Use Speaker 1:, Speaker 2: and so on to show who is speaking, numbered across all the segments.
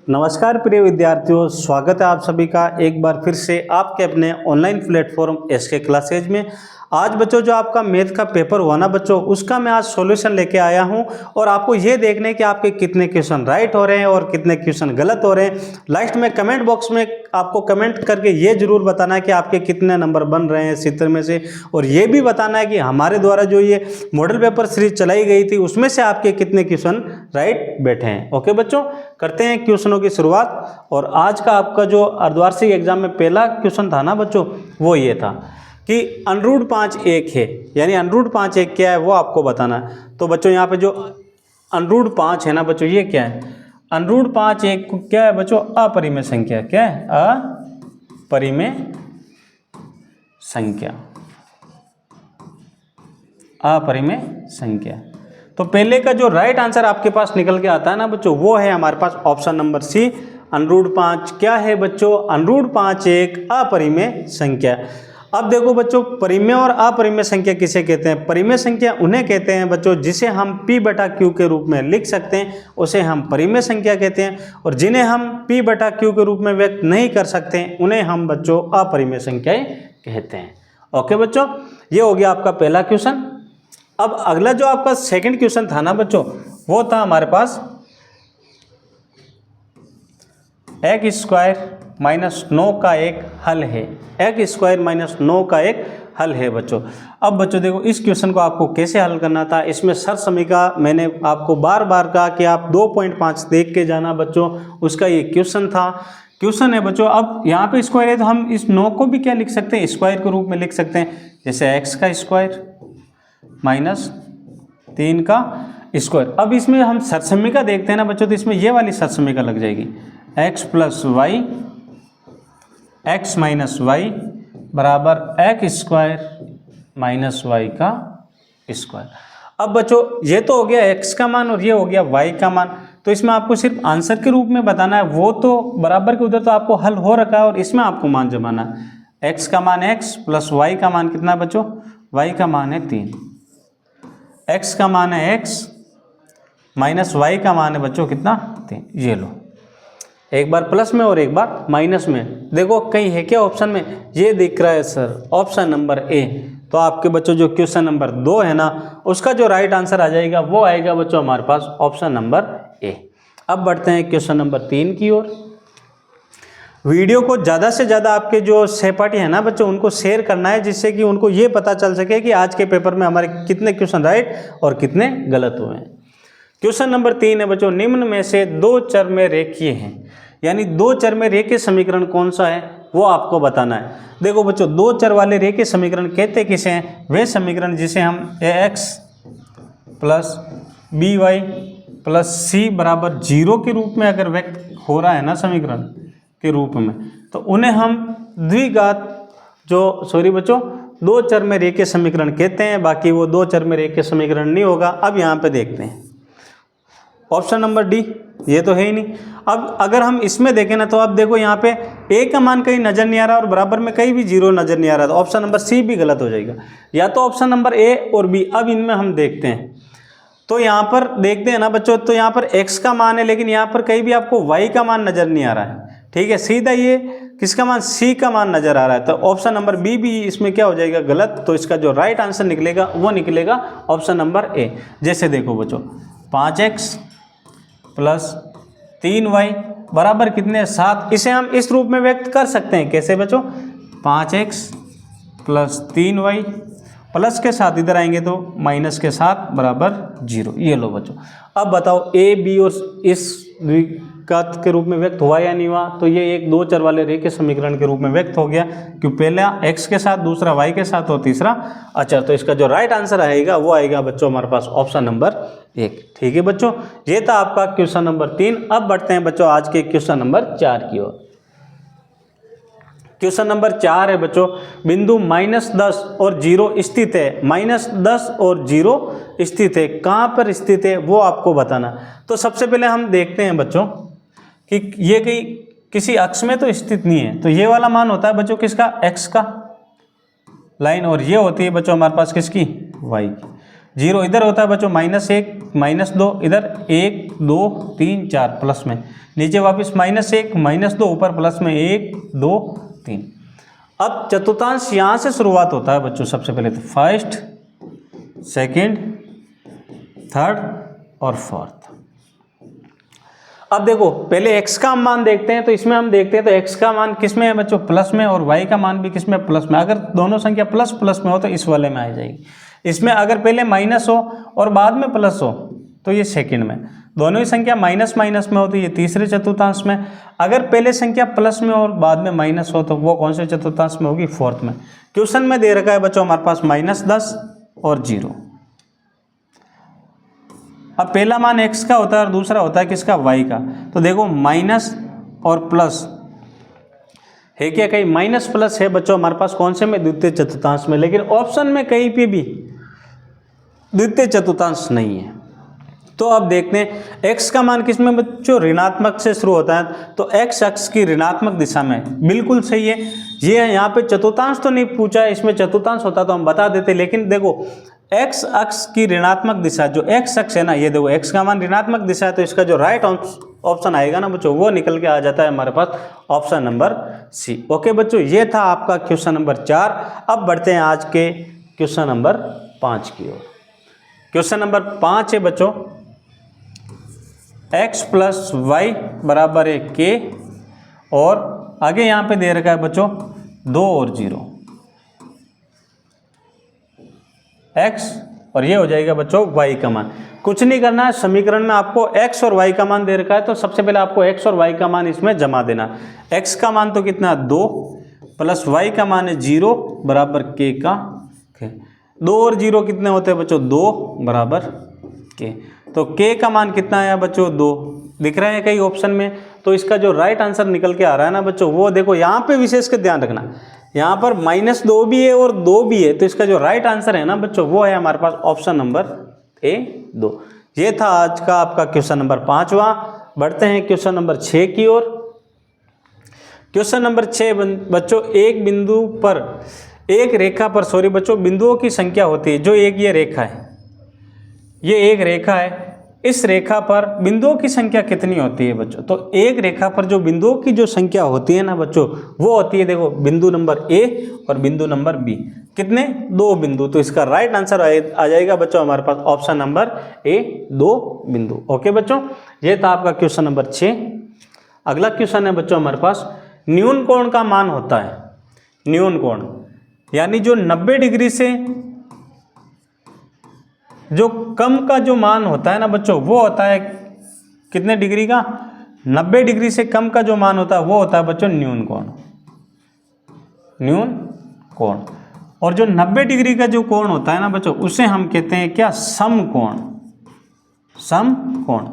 Speaker 1: नमस्कार प्रिय विद्यार्थियों, स्वागत है आप सभी का एक बार फिर से आपके अपने ऑनलाइन प्लेटफॉर्म एसके क्लासेज में। आज बच्चों जो आपका मैथ का पेपर हुआ ना बच्चों, उसका मैं आज सॉल्यूशन लेके आया हूं और आपको ये देखने कि आपके कितने क्वेश्चन राइट हो रहे हैं और कितने क्वेश्चन गलत हो रहे हैं। लास्ट में कमेंट बॉक्स में आपको कमेंट करके ये जरूर बताना है कि आपके कितने नंबर बन रहे हैं 70 में से, और ये भी बताना है कि हमारे द्वारा जो ये मॉडल पेपर सीरीज चलाई गई थी उसमें से आपके कितने क्वेश्चन राइट बैठे हैं। ओके बच्चों, करते हैं क्वेश्चनों की शुरुआत। और आज का आपका जो अर्धवार्षिक एग्जाम में पहला क्वेश्चन था ना बच्चों, वो ये था कि √5 1 है, यानी √5 1 क्या है वो आपको बताना है। तो बच्चों यहाँ पे जो √5 है ना बच्चों, ये क्या है? √5 1 क्या है बच्चों? अपरिमेय संख्या। क्या है? अपरिमेय संख्या। अपरिमेय संख्या। तो पहले का जो राइट आंसर आपके पास निकल के आता है ना बच्चों, वो है हमारे पास ऑप्शन नंबर सी। √5 क्या है बच्चों? √5 एक अपरिमेय संख्या। अब देखो बच्चों, परिमेय और अपरिमेय संख्या किसे कहते हैं? परिमेय संख्या उन्हें कहते हैं बच्चों जिसे हम P/Q के रूप में लिख सकते हैं, उसे हम परिमेय संख्या कहते हैं। और जिन्हें हम P/Q के रूप में व्यक्त नहीं कर सकते उन्हें हम बच्चों अपरिमेय संख्याएं कहते हैं। ओके बच्चों, ये हो गया आपका पहला क्वेश्चन। अब अगला जो आपका सेकंड क्वेश्चन था ना बच्चों, वो था हमारे पास x² - 9 का एक हल है। x² - 9 का एक हल है बच्चों। अब बच्चों देखो, इस क्वेश्चन को आपको कैसे हल करना था, इसमें सर समीका मैंने आपको बार बार कहा कि आप 2.5 देख के जाना बच्चों, उसका ये क्वेश्चन था। क्वेश्चन है बच्चों, अब यहाँ पे स्क्वायर है तो हम इस 9 को भी क्या लिख सकते हैं? स्क्वायर के रूप में लिख सकते हैं, जैसे x² - 3 का स्क्वायर। अब इसमें हम सरसमीका देखते हैं ना बच्चों, तो इसमें ये वाली सरसमीका लग जाएगी, x + y x - y बराबर x² - y का स्क्वायर। अब बच्चों ये तो हो गया x का मान और ये हो गया y का मान, तो इसमें आपको सिर्फ आंसर के रूप में बताना है। वो तो बराबर के उधर तो आपको हल हो रखा है और इसमें आपको मान जमाना है। x का मान x प्लस y का मान कितना है बच्चों? y का मान है 3। x का मान है x माइनस y का मान है बच्चों कितना? 3। ये लो, एक बार प्लस में और एक बार माइनस में। देखो कहीं है क्या ऑप्शन में? ये दिख रहा है सर, ऑप्शन नंबर ए। तो आपके बच्चों जो क्वेश्चन नंबर 2 है ना, उसका जो राइट आंसर आ जाएगा वो आएगा बच्चों हमारे पास ऑप्शन नंबर ए। अब बढ़ते हैं क्वेश्चन नंबर 3 की ओर। वीडियो को ज़्यादा से ज़्यादा आपके जो सहपाठी है ना बच्चों, उनको शेयर करना है, जिससे कि उनको ये पता चल सके कि आज के पेपर में हमारे कितने क्वेश्चन राइट और कितने गलत हुए हैं। क्वेश्चन नंबर 3 है बच्चों, निम्न में से 2 चर में रेखीय हैं, यानी 2 चर में रेखीय समीकरण कौन सा है वो आपको बताना है। देखो बच्चों, 2 चर वाले रेखीय समीकरण कहते किसे हैं? वे समीकरण जिसे हम ax + by + c = 0 के रूप में अगर व्यक्त हो रहा है ना समीकरण के रूप में, तो उन्हें हम द्विघात बच्चों 2 चर में रेखीय समीकरण कहते हैं। बाकी वो 2 चर में रेखीय समीकरण नहीं होगा। अब यहाँ पे देखते हैं ऑप्शन नंबर डी, ये तो है ही नहीं। अब अगर हम इसमें देखें ना, तो अब देखो यहाँ पे ए का मान कहीं नजर नहीं आ रहा और बराबर में कहीं भी 0 नजर नहीं आ रहा, तो ऑप्शन नंबर सी भी गलत हो जाएगा। या तो ऑप्शन नंबर ए और बी। अब इनमें हम देखते हैं, तो यहाँ पर देखते हैं ना बच्चों, तो यहाँ पर x का मान है, लेकिन यहाँ पर कहीं भी आपको y का मान नजर नहीं आ रहा है। ठीक है, सीधा ये किसका मान? c का मान नजर आ रहा है, तो ऑप्शन नंबर बी भी इसमें क्या हो जाएगा? गलत। तो इसका जो राइट आंसर निकलेगा वो निकलेगा ऑप्शन नंबर ए। जैसे देखो बच्चों, 5x + 3y बराबर कितने? 7। इसे हम इस रूप में व्यक्त कर सकते हैं, कैसे बच्चों? 5x + 3y प्लस के साथ इधर आएंगे तो माइनस के साथ बराबर 0। ये लो बच्चों, अब बताओ ए बी और इस द्विघात के रूप में व्यक्त हुआ या नहीं हुआ? तो ये एक 2 चर वाले रेखीय समीकरण के रूप में व्यक्त हो गया, क्योंकि पहला x के साथ, दूसरा y के साथ और तीसरा अचर। तो इसका जो राइट आंसर आएगा वो आएगा बच्चों हमारे पास ऑप्शन नंबर 1। ठीक है बच्चों, ये था आपका क्वेश्चन नंबर 3। अब बढ़ते हैं बच्चों आज के क्वेश्चन नंबर 4 की ओर। क्वेश्चन नंबर 4 है बच्चों, बिंदु -10 और 0 स्थित है। -10 और 0 स्थित है, कहाँ पर स्थित है वो आपको बताना। तो सबसे पहले हम देखते हैं बच्चों कि ये किसी अक्ष में तो स्थित नहीं है, तो ये वाला मान होता है बच्चों किसका? x का लाइन, और ये होती है बच्चों हमारे पास किसकी? y की। जीरो इधर होता है बच्चों -1 -2, इधर 1 2 3 4 प्लस में, नीचे वापस -1 -2, ऊपर प्लस में 1 2 3। अब चतुर्थांश यहाँ से शुरुआत होता है बच्चों, सबसे पहले तो फर्स्ट, सेकंड, थर्ड और फोर्थ। अब देखो पहले x का मान देखते हैं, तो इसमें हम देखते हैं तो x का मान किस में है बच्चों, प्लस में, और y का मान भी किस में, प्लस में। अगर दोनों संख्या प्लस प्लस में हो तो इस वाले में आ जाएगी। इसमें अगर पहले माइनस हो और बाद में प्लस हो तो ये सेकंड में, दोनों ही संख्या माइनस माइनस में हो तो ये तीसरे चतुर्थांश में। अगर पहले संख्या प्लस में और बाद में माइनस हो तो वो कौन से चतुर्थांश में होगी, फोर्थ में। क्वेश्चन में दे रखा है बच्चों हमारे पास -10 और 0। अब पहला मान x का होता है और दूसरा होता है किसका, y का। तो देखो माइनस और प्लस है क्या, कहीं माइनस प्लस है बच्चों हमारे पास कौन से में, द्वितीय चतुर्थांश में, लेकिन ऑप्शन में कहीं पे भी द्वितीय चतुर्थांश नहीं है। तो अब देखते हैं x का मान किसमें बच्चों, ऋणात्मक से शुरू होता है, तो x अक्ष की ऋणात्मक दिशा में, बिल्कुल सही है। ये यहाँ पे चतुर्थांश तो नहीं पूछा है, इसमें चतुर्थांश होता तो हम बता देते, लेकिन देखो x अक्ष की ऋणात्मक दिशा, जो x अक्ष है ना, ये देखो x का मान ऋणात्मक दिशा है, तो इसका जो राइट ऑप्शन आएगा ना बच्चों, वो निकल के आ जाता है हमारे पास ऑप्शन नंबर सी। ओके बच्चों, ये था आपका क्वेश्चन नंबर 4। अब बढ़ते हैं आज के क्वेश्चन नंबर 5 की ओर। क्वेश्चन नंबर 5 है बच्चों, x प्लस वाई बराबर है k, और आगे यहाँ पे दे रखा है बच्चों 2 और 0 x, और ये हो जाएगा बच्चों y का मान। कुछ नहीं करना है, समीकरण में आपको x और y का मान दे रखा है, तो सबसे पहले आपको x और y का मान इसमें जमा देना। x का मान तो कितना 2 प्लस y का मान है 0 बराबर k का k। 2 और 0 कितने होते हैं बच्चों, 2 बराबर k। तो k का मान कितना आया बच्चों, 2 दिख रहा है कई ऑप्शन में। तो इसका जो राइट आंसर निकल के आ रहा है ना बच्चों, वो देखो यहाँ पे विशेष कर ध्यान रखना, यहाँ पर -2 भी है और 2 भी है, तो इसका जो राइट आंसर है ना बच्चों, वो है हमारे पास ऑप्शन नंबर ए 2। ये था आज का आपका क्वेश्चन नंबर 5वां। बढ़ते हैं क्वेश्चन नंबर 6 की ओर। क्वेश्चन नंबर 6 बच्चों, एक बिंदु पर, एक रेखा पर, सॉरी बच्चों, बिंदुओं की संख्या होती है, जो एक ये रेखा है, ये एक रेखा है, इस रेखा पर बिंदुओं की संख्या कितनी होती है बच्चों। तो एक रेखा पर जो बिंदुओं की जो संख्या होती है ना बच्चों, वो होती है, देखो बिंदु नंबर ए और बिंदु नंबर बी, कितने, 2 बिंदु। तो इसका राइट आंसर आ जाएगा बच्चों हमारे पास ऑप्शन नंबर ए 2 बिंदु। ओके बच्चों, ये था आपका क्वेश्चन नंबर 6। अगला क्वेश्चन है बच्चों हमारे पास, न्यून कोण का मान होता है, न्यून कोण यानी जो 90 डिग्री से जो कम का जो मान होता है ना बच्चों, वो होता है कितने डिग्री का, 90 डिग्री से कम का जो मान होता है वो होता है बच्चों न्यून कोण, न्यून कोण। और जो 90 डिग्री का जो कोण होता है ना बच्चों, उसे हम कहते हैं क्या, समकोण, समकोण।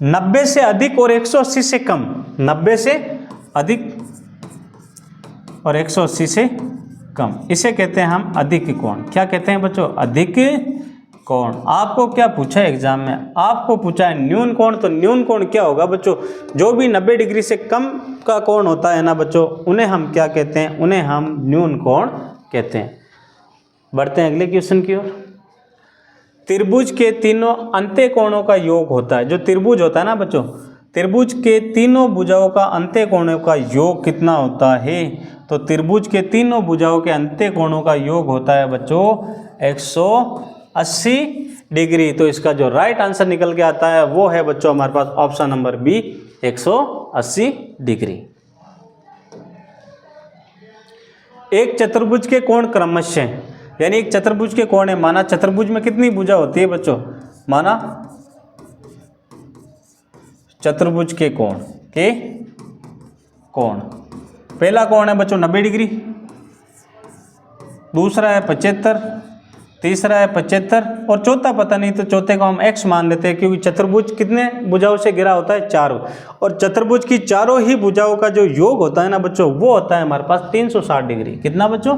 Speaker 1: 90 से अधिक और 180 से कम, 90 से अधिक और 180 से कम, इसे कहते हैं हम अधिक कोण। क्या कहते हैं बच्चों, अधिक कोण। आपको क्या पूछा है एग्जाम में, आपको पूछा है न्यून कोण, तो न्यून कोण क्या होगा बच्चों, जो भी 90 डिग्री से कम का कोण होता है ना बच्चों, उन्हें हम क्या कहते हैं, उन्हें हम न्यून कोण कहते हैं। बढ़ते हैं अगले क्वेश्चन की ओर। त्रिभुज के तीनों अंत्य कोणों का योग होता है, जो त्रिभुज होता है ना बच्चों, त्रिभुज के तीनों भुजाओं का अंत्य कोणों का योग कितना होता है। तो त्रिभुज के तीनों भुजाओं के अंत्य कोणों का योग होता है बच्चों 180 डिग्री। तो इसका जो राइट आंसर निकल के आता है वो है बच्चों हमारे पास ऑप्शन नंबर बी 180 डिग्री। एक चतुर्भुज के कोण क्रमशः, यानी एक चतुर्भुज के कोण है, माना चतुर्भुज में कितनी भुजा होती है बच्चों, माना चतुर्भुज के कोण पहला कोण है बच्चों 90 डिग्री, दूसरा है 75, तीसरा है 75 और चौथा पता नहीं, तो चौथे को हम x मान लेते हैं, क्योंकि चतुर्भुज कितने भुजाओं से घिरा होता है, 4। और चतुर्भुज की चारों ही भुजाओं का जो योग होता है ना बच्चों, वो होता है हमारे पास 360 डिग्री। कितना बच्चों,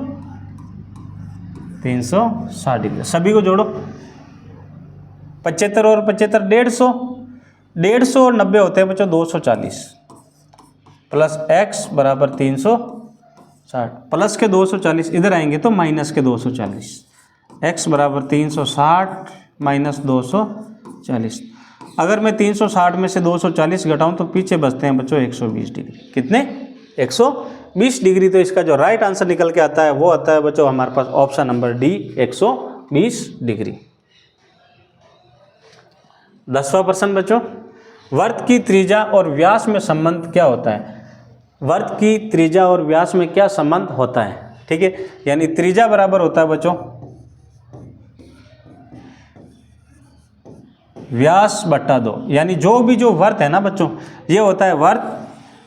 Speaker 1: 360 डिग्री। सभी को जोड़ो, 75 और 75 150, 150 और 90 होते हैं बच्चों 240, प्लस x बराबर 360, प्लस के 240 इधर आएंगे तो माइनस के 240, x बराबर 360 माइनस 240। अगर मैं 360 में से 240 घटाऊं तो पीछे बचते हैं बच्चों 120 डिग्री। कितने? 120 डिग्री। तो इसका जो राइट आंसर निकल के आता है वो आता है बच्चों हमारे पास ऑप्शन नंबर डी, 120 डिग्री। 10वां प्रश्न बच्चों, वर्त की त्रिज्या और व्यास में संबंध क्या होता है? वर्त की त्रिज्या और व्यास में क्या संबंध होता है? ठीक है, यानी त्रिज्या बराबर होता है बच्चों व्यास बट्टा 2, यानी जो भी जो वर्त है ना बच्चों, ये होता है वर्त,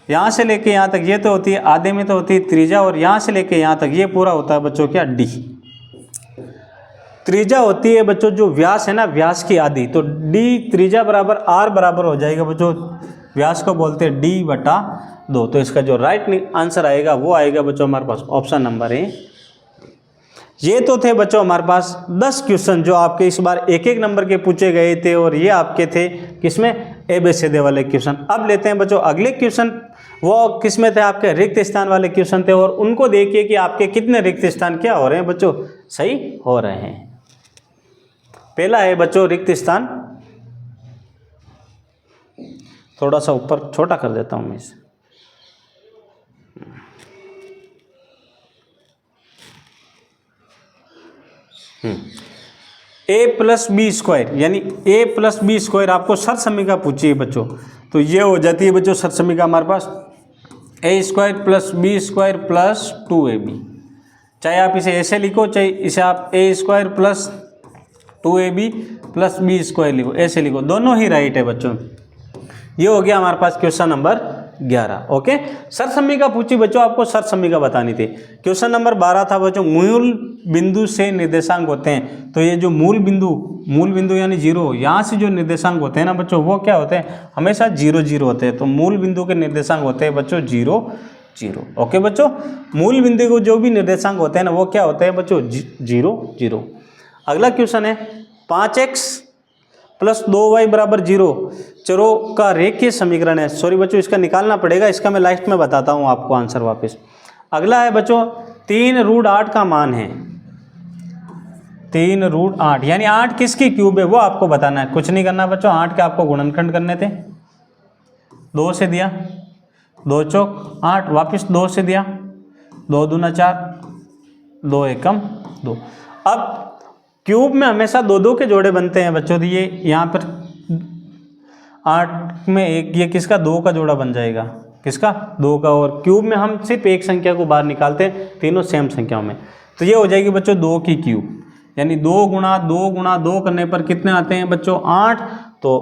Speaker 1: यहाँ से लेके यहाँ तक ये तो होती है आधे में तो होती है त्रिज्या, और यहाँ से लेके यहाँ तक ये पूरा होता है बच्चों क्या? डी। त्रिज्या होती है बच्चों जो व्यास है ना, व्यास की आधी, तो डी त्रिज्या बराबर आर बराबर हो जाएगा बच्चों, व्यास को बोलते हैं डी बटा 2। तो इसका जो राइट आंसर आएगा वो आएगा बच्चों हमारे पास ऑप्शन नंबर ए। ये तो थे बच्चों हमारे पास 10 क्वेश्चन जो आपके इस बार एक एक नंबर के पूछे गए थे, और ये आपके थे किसमें? एबीसीडी वाले क्वेश्चन। अब लेते हैं बच्चों अगले क्वेश्चन, वो किसमें थे? आपके रिक्त स्थान वाले क्वेश्चन थे, और उनको देखिए कि आपके कितने रिक्त स्थान क्या हो रहे हैं बच्चों? सही हो रहे हैं। पहला है बच्चों रिक्त स्थान, थोड़ा सा ऊपर छोटा कर देता हूं मैं इसे। ए प्लस बी स्क्वायर, यानी ए प्लस बी स्क्वायर आपको सरसमीका पूछी है बच्चों, तो ये हो जाती है बच्चों सरसमीका हमारे पास A square plus B square plus 2ab। चाहे आप इसे ऐसे लिखो, चाहे इसे आप A square plus 2ab plus B square लिखो, ऐसे लिखो, दोनों ही राइट है बच्चों। ये हो गया हमारे पास क्वेश्चन नंबर 11। ओके, सरसमीका पूछी बच्चों, आपको सरसमीका बतानी थी। क्वेश्चन नंबर 12 था बच्चों, मूल बिंदु से निर्देशांक होते हैं। तो ये जो मूल बिंदु यानी 0, यहाँ से जो निर्देशांक होते हैं ना बच्चों, वो क्या होते हैं? हमेशा 0 0 होते हैं। तो मूल बिंदु के निर्देशांक होते हैं बच्चों 0 0। ओके बच्चों, मूल बिंदु को जो भी निर्देशांक होते हैं ना वो क्या होते हैं बच्चों? 0 0। अगला क्वेश्चन है 5x प्लस 2y बराबर 0 चरों का रेखीय समीकरण है। सॉरी बच्चों, इसका निकालना पड़ेगा, इसका मैं लास्ट में बताता हूँ आपको आंसर वापस। अगला है बच्चों 3√8 का मान है, 3√8, यानी 8 किसकी क्यूब है वो आपको बताना है। कुछ नहीं करना बच्चों, 8 के आपको गुणनखंड करने थे। 2 से दिया, 2 चौक 8, वापिस 2 से दिया, 2 दूना 4, 2 एकम 2। अब क्यूब में हमेशा 2 2 के जोड़े बनते हैं बच्चों, तो ये यहाँ पर 8 में 1, ये किसका? 2 का जोड़ा बन जाएगा, किसका? 2 का। और क्यूब में हम सिर्फ एक संख्या को बाहर निकालते हैं, तीनों सेम संख्याओं में, तो ये हो जाएगी बच्चों 2 की क्यूब, यानी 2 गुणा 2 गुणा 2 करने पर कितने आते हैं बच्चों? 8। तो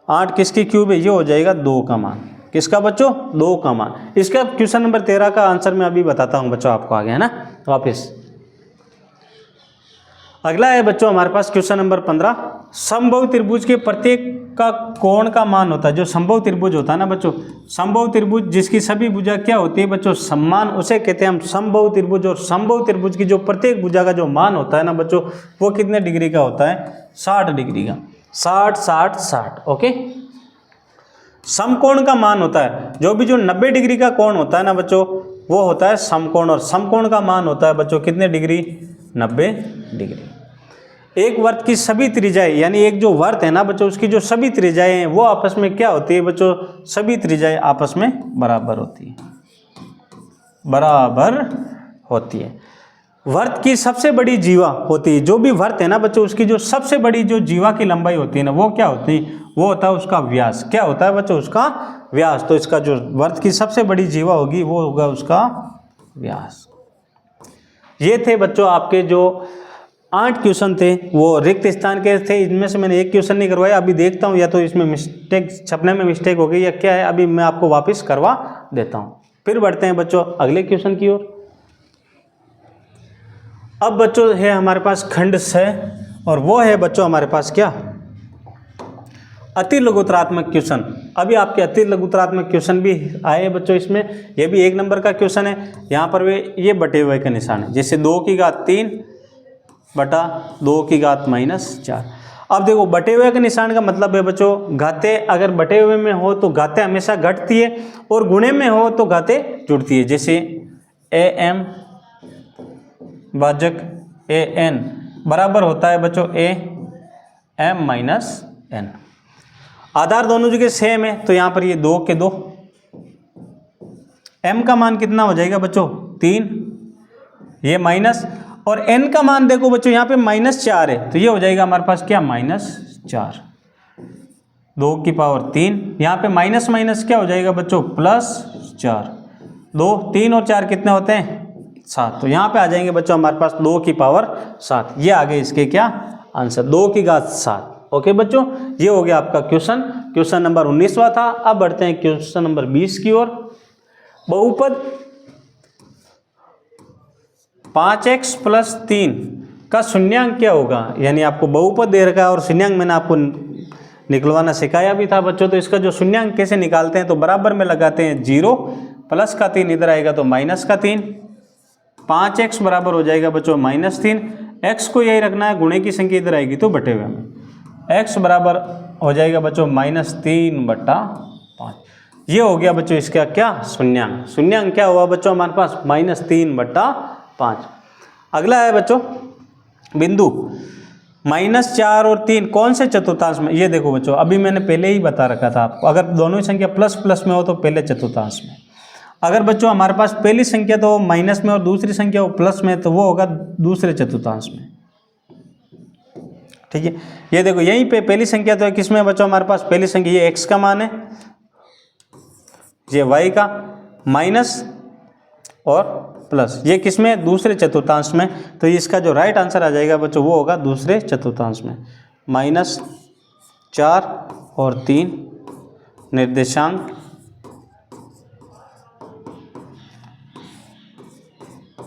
Speaker 1: 8 किसकी क्यूब है? ये हो जाएगा 2 का मान। किसका बच्चों? 2 का मान। इसका क्वेश्चन नंबर 13 का आंसर मैं अभी बताता हूँ बच्चों आपको, आगे है ना वापिस। अगला है बच्चों हमारे पास क्वेश्चन नंबर 15, समबाहु त्रिभुज के प्रत्येक का कोण का मान होता है। जो समबाहु त्रिभुज होता है ना बच्चों, समबाहु त्रिभुज जिसकी सभी भुजा क्या होती है बच्चों? समान, उसे कहते हैं हम समबाहु त्रिभुज। और समबाहु त्रिभुज की जो प्रत्येक भुजा का जो मान होता है ना बच्चों, वो कितने डिग्री का होता है? 60 डिग्री का। 60 60 60। ओके, समकोण का मान होता है, जो भी जो 90 डिग्री का कोण होता है ना बच्चों, वो होता है समकोण, और समकोण का मान होता है बच्चों कितने डिग्री? 90 डिग्री। एक वर्त की सभी त्रिज्याएं, यानी एक जो वर्त है ना बच्चों, उसकी जो सभी त्रिज्याएं हैं वो आपस में क्या होती है बच्चों? सभी त्रिज्याएं आपस में बराबर होती है, बराबर होती है। वर्त की सबसे बड़ी जीवा होती है, जो भी वर्त है ना बच्चों, उसकी जो सबसे बड़ी जो जीवा की लंबाई होती है ना, वो क्या होती है? वो होता है उसका व्यास। क्या होता है बच्चों? उसका व्यास। तो इसका जो वर्त की सबसे बड़ी जीवा होगी वो होगा उसका व्यास। ये थे बच्चों आपके जो 8 क्वेश्चन थे, वो रिक्त स्थान के थे। इनमें से मैंने एक क्वेश्चन नहीं करवाया, अभी देखता हूँ या तो इसमें मिस्टेक, छपने में मिस्टेक हो गई या क्या है, अभी मैं आपको वापस करवा देता हूँ। फिर बढ़ते हैं बच्चों अगले क्वेश्चन की ओर। अब बच्चों है हमारे पास खंड 6, और वो है बच्चों हमारे पास क्या? अति लघुत्तरात्मक क्वेश्चन। अभी आपके अति लघुत्तरात्मक क्वेश्चन भी आए बच्चों इसमें, ये भी 1 नंबर का क्वेश्चन है। यहाँ पर वे ये बटे हुए का निशान है, जैसे 2 की घात 3 बटा 2 की घात -4। अब देखो बटे हुए का निशान का मतलब है बच्चों, घाते अगर बटे हुए में हो तो घाते हमेशा घटती है, और गुणे में हो तो घाते जुड़ती है। जैसे am भाजक ए एन बराबर होता है बच्चों ए एम माइनस एन। आधार दोनों जगह सेम है तो यहाँ पर ये 2 के 2, m का मान कितना हो जाएगा बच्चों 3, ये माइनस, और n का मान देखो बच्चों यहाँ पे -4 है तो ये हो जाएगा हमारे पास क्या -4, 2 की पावर 3, यहाँ पे माइनस माइनस क्या हो जाएगा बच्चों +4, 2 3 और 4 कितने होते हैं 7, तो यहाँ पे आ जाएंगे बच्चों हमारे पास 2 की पावर 7, ये आ गए इसके क्या आंसर 2 की घात 7। ओके बच्चों, ये हो गया आपका क्वेश्चन नंबर 19वां था। अब बढ़ते हैं क्वेश्चन नंबर 20 की ओर। बहुपद 5x + 3 का शून्यांक क्या होगा, यानी आपको बहुपद दे रखा है और शून्यांक मैंने आपको निकलवाना सिखाया भी था बच्चों। तो इसका जो शून्यांक कैसे निकालते हैं, तो बराबर में लगाते हैं 0, प्लस का 3 इधर आएगा तो माइनस का 3, 5x बराबर हो जाएगा बच्चों -3, x को यही रखना है, गुणे की संख्या इधर आएगी तो बटे हुए में, x बराबर हो जाएगा बच्चों -3/5। ये हो गया बच्चों इसका क्या शून्यांक। शून्यांक क्या हुआ बच्चों हमारे पास -3/5। अगला है बच्चों बिंदु -4 और 3 कौन से चतुर्थांश में, ये देखो बच्चों अभी मैंने पहले ही बता रखा था आपको, अगर दोनों ही संख्या प्लस प्लस में हो तो पहले चतुर्थांश में, अगर बच्चों हमारे पास पहली संख्या तो माइनस में और दूसरी संख्या वो प्लस में तो वो होगा दूसरे चतुर्थांश में। ठीक है, ये देखो यहीं पे पहली संख्या तो है किसमें बच्चों हमारे पास, पहली संख्या ये x का मान है, ये y का, माइनस और प्लस, ये किसमें दूसरे चतुर्थांश में, तो इसका जो राइट आंसर आ जाएगा बच्चों वो होगा दूसरे चतुर्थांश में। -4 और 3 निर्देशांक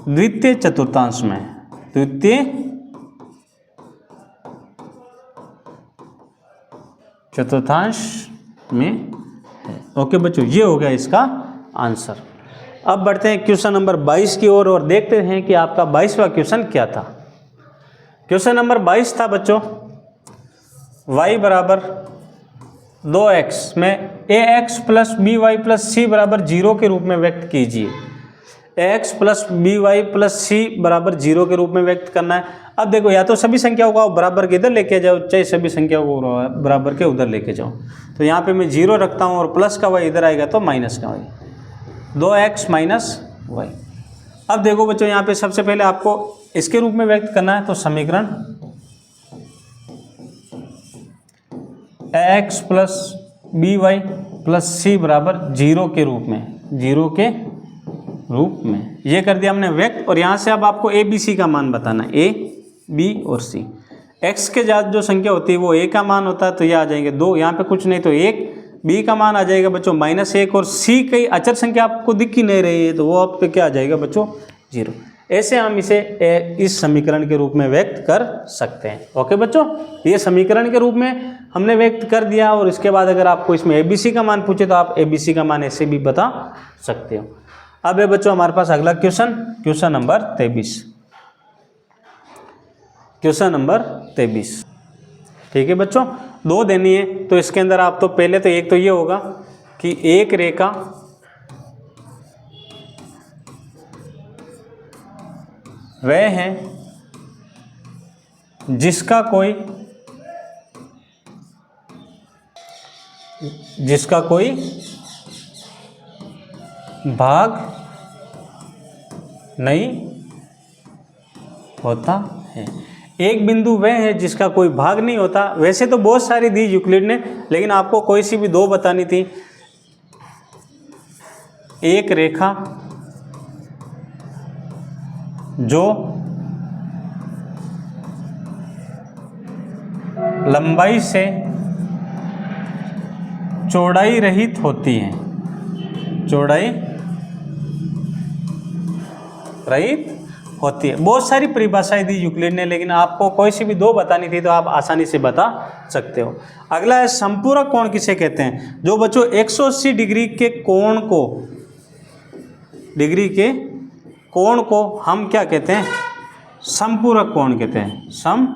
Speaker 1: द्वितीय चतुर्थांश में, द्वितीय चतुर्थांश में है। ओके बच्चों, ये हो गया इसका आंसर। अब बढ़ते हैं क्वेश्चन नंबर 22 की ओर और देखते हैं कि आपका 22वां क्वेश्चन क्या था। क्वेश्चन नंबर 22 था बच्चों y बराबर 2x में ax + by + c बराबर 0 के रूप में व्यक्त कीजिए। ax + by + c बराबर 0 के रूप में व्यक्त करना है। अब देखो या तो सभी संख्याओं को बराबर के इधर लेके जाओ, चाहे सभी संख्याओं को बराबर के उधर लेके जाओ। तो यहाँ पे मैं 0 रखता हूँ और प्लस का y इधर आएगा तो माइनस का y, 2x - y। अब देखो बच्चों यहाँ पे सबसे पहले आपको इसके रूप में व्यक्त करना है, तो समीकरण ax + by + c बराबर 0 के रूप में, 0 के रूप में ये कर दिया हमने व्यक्त। और यहाँ से अब आपको a b c का मान बताना है, a b और c। x के साथ जो संख्या होती है वो a का मान होता है तो ये आ जाएंगे 2, यहाँ पे कुछ नहीं तो 1, b का मान आ जाएगा बच्चों -1 और c कई अचर संख्या आपको दिख ही नहीं रही है तो वो आप पे क्या आ जाएगा बच्चों 0। ऐसे हम इसे इस समीकरण के रूप में व्यक्त कर सकते हैं। ओके बच्चों, ये समीकरण के रूप में हमने व्यक्त कर दिया। और इसके बाद अगर आपको इसमें ABC का मान पूछे तो आप ABC का मान ऐसे भी बता सकते हो। अब है बच्चों हमारे पास अगला क्वेश्चन नंबर 23। क्वेश्चन नंबर 23, ठीक है बच्चों, 2 देनी है तो इसके अंदर आप तो पहले तो एक तो ये होगा कि एक रेखा वह है जिसका कोई भाग नहीं होता है। एक बिंदु वह है जिसका कोई भाग नहीं होता। वैसे तो बहुत सारी दी यूक्लिड ने, लेकिन आपको कोई सी भी 2 बतानी थी। एक रेखा जो लंबाई से चौड़ाई रहित होती है, चौड़ाई रहित होती है। बहुत सारी परिभाषाएं दी यूक्लिड ने, लेकिन आपको कोई सी भी 2 बतानी थी तो आप आसानी से बता सकते हो। अगला है संपूरक कोण किसे कहते हैं। जो बच्चों 180 डिग्री के कोण को हम क्या कहते हैं, संपूरक कोण कहते हैं, संपूरक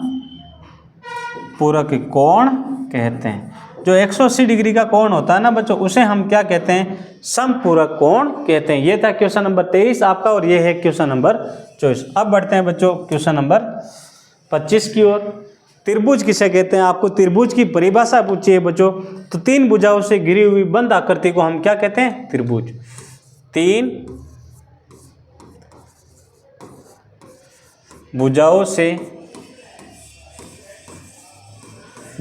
Speaker 1: कोण कहते हैं। जो 180 डिग्री का कोण होता है ना बच्चों, उसे हम क्या कहते हैं, समपूरक कोण कहते हैं। ये था क्वेश्चन नंबर 23 आपका, और ये है क्वेश्चन नंबर 24। अब बढ़ते हैं बच्चों क्वेश्चन नंबर 25 की ओर। त्रिभुज किसे कहते हैं, आपको त्रिभुज की परिभाषा पूछी है बच्चों, तो 3 भुजाओं से घिरी हुई बंद आकृति को हम क्या कहते हैं, त्रिभुज। 3 भुजाओं से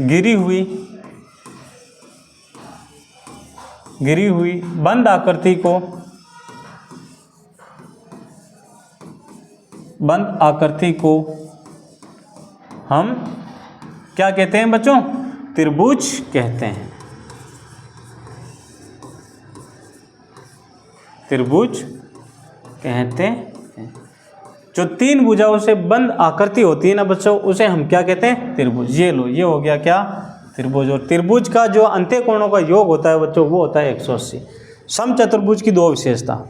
Speaker 1: घिरी हुई बंद आकृति को हम क्या कहते हैं बच्चों, त्रिभुज कहते हैं। त्रिभुज कहते हैं। जो 3 भुजाओं से बंद आकृति होती है ना बच्चों, उसे हम क्या कहते हैं, त्रिभुज। ये लो, ये हो गया क्या, त्रिभुज। और त्रिभुज का जो अंत्य कोणों का योग होता है बच्चों, वो होता है 180। समचतुर्भुज की 2 विशेषता।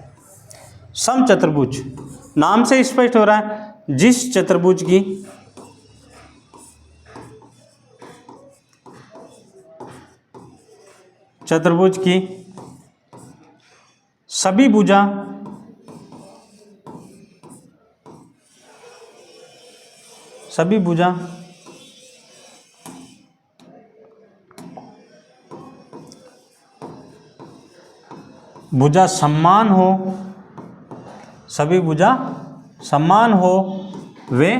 Speaker 1: समचतुर्भुज नाम से स्पष्ट हो रहा है, जिस चतुर्भुज की सभी भुजा समान हो, सभी भुजा समान हो, वे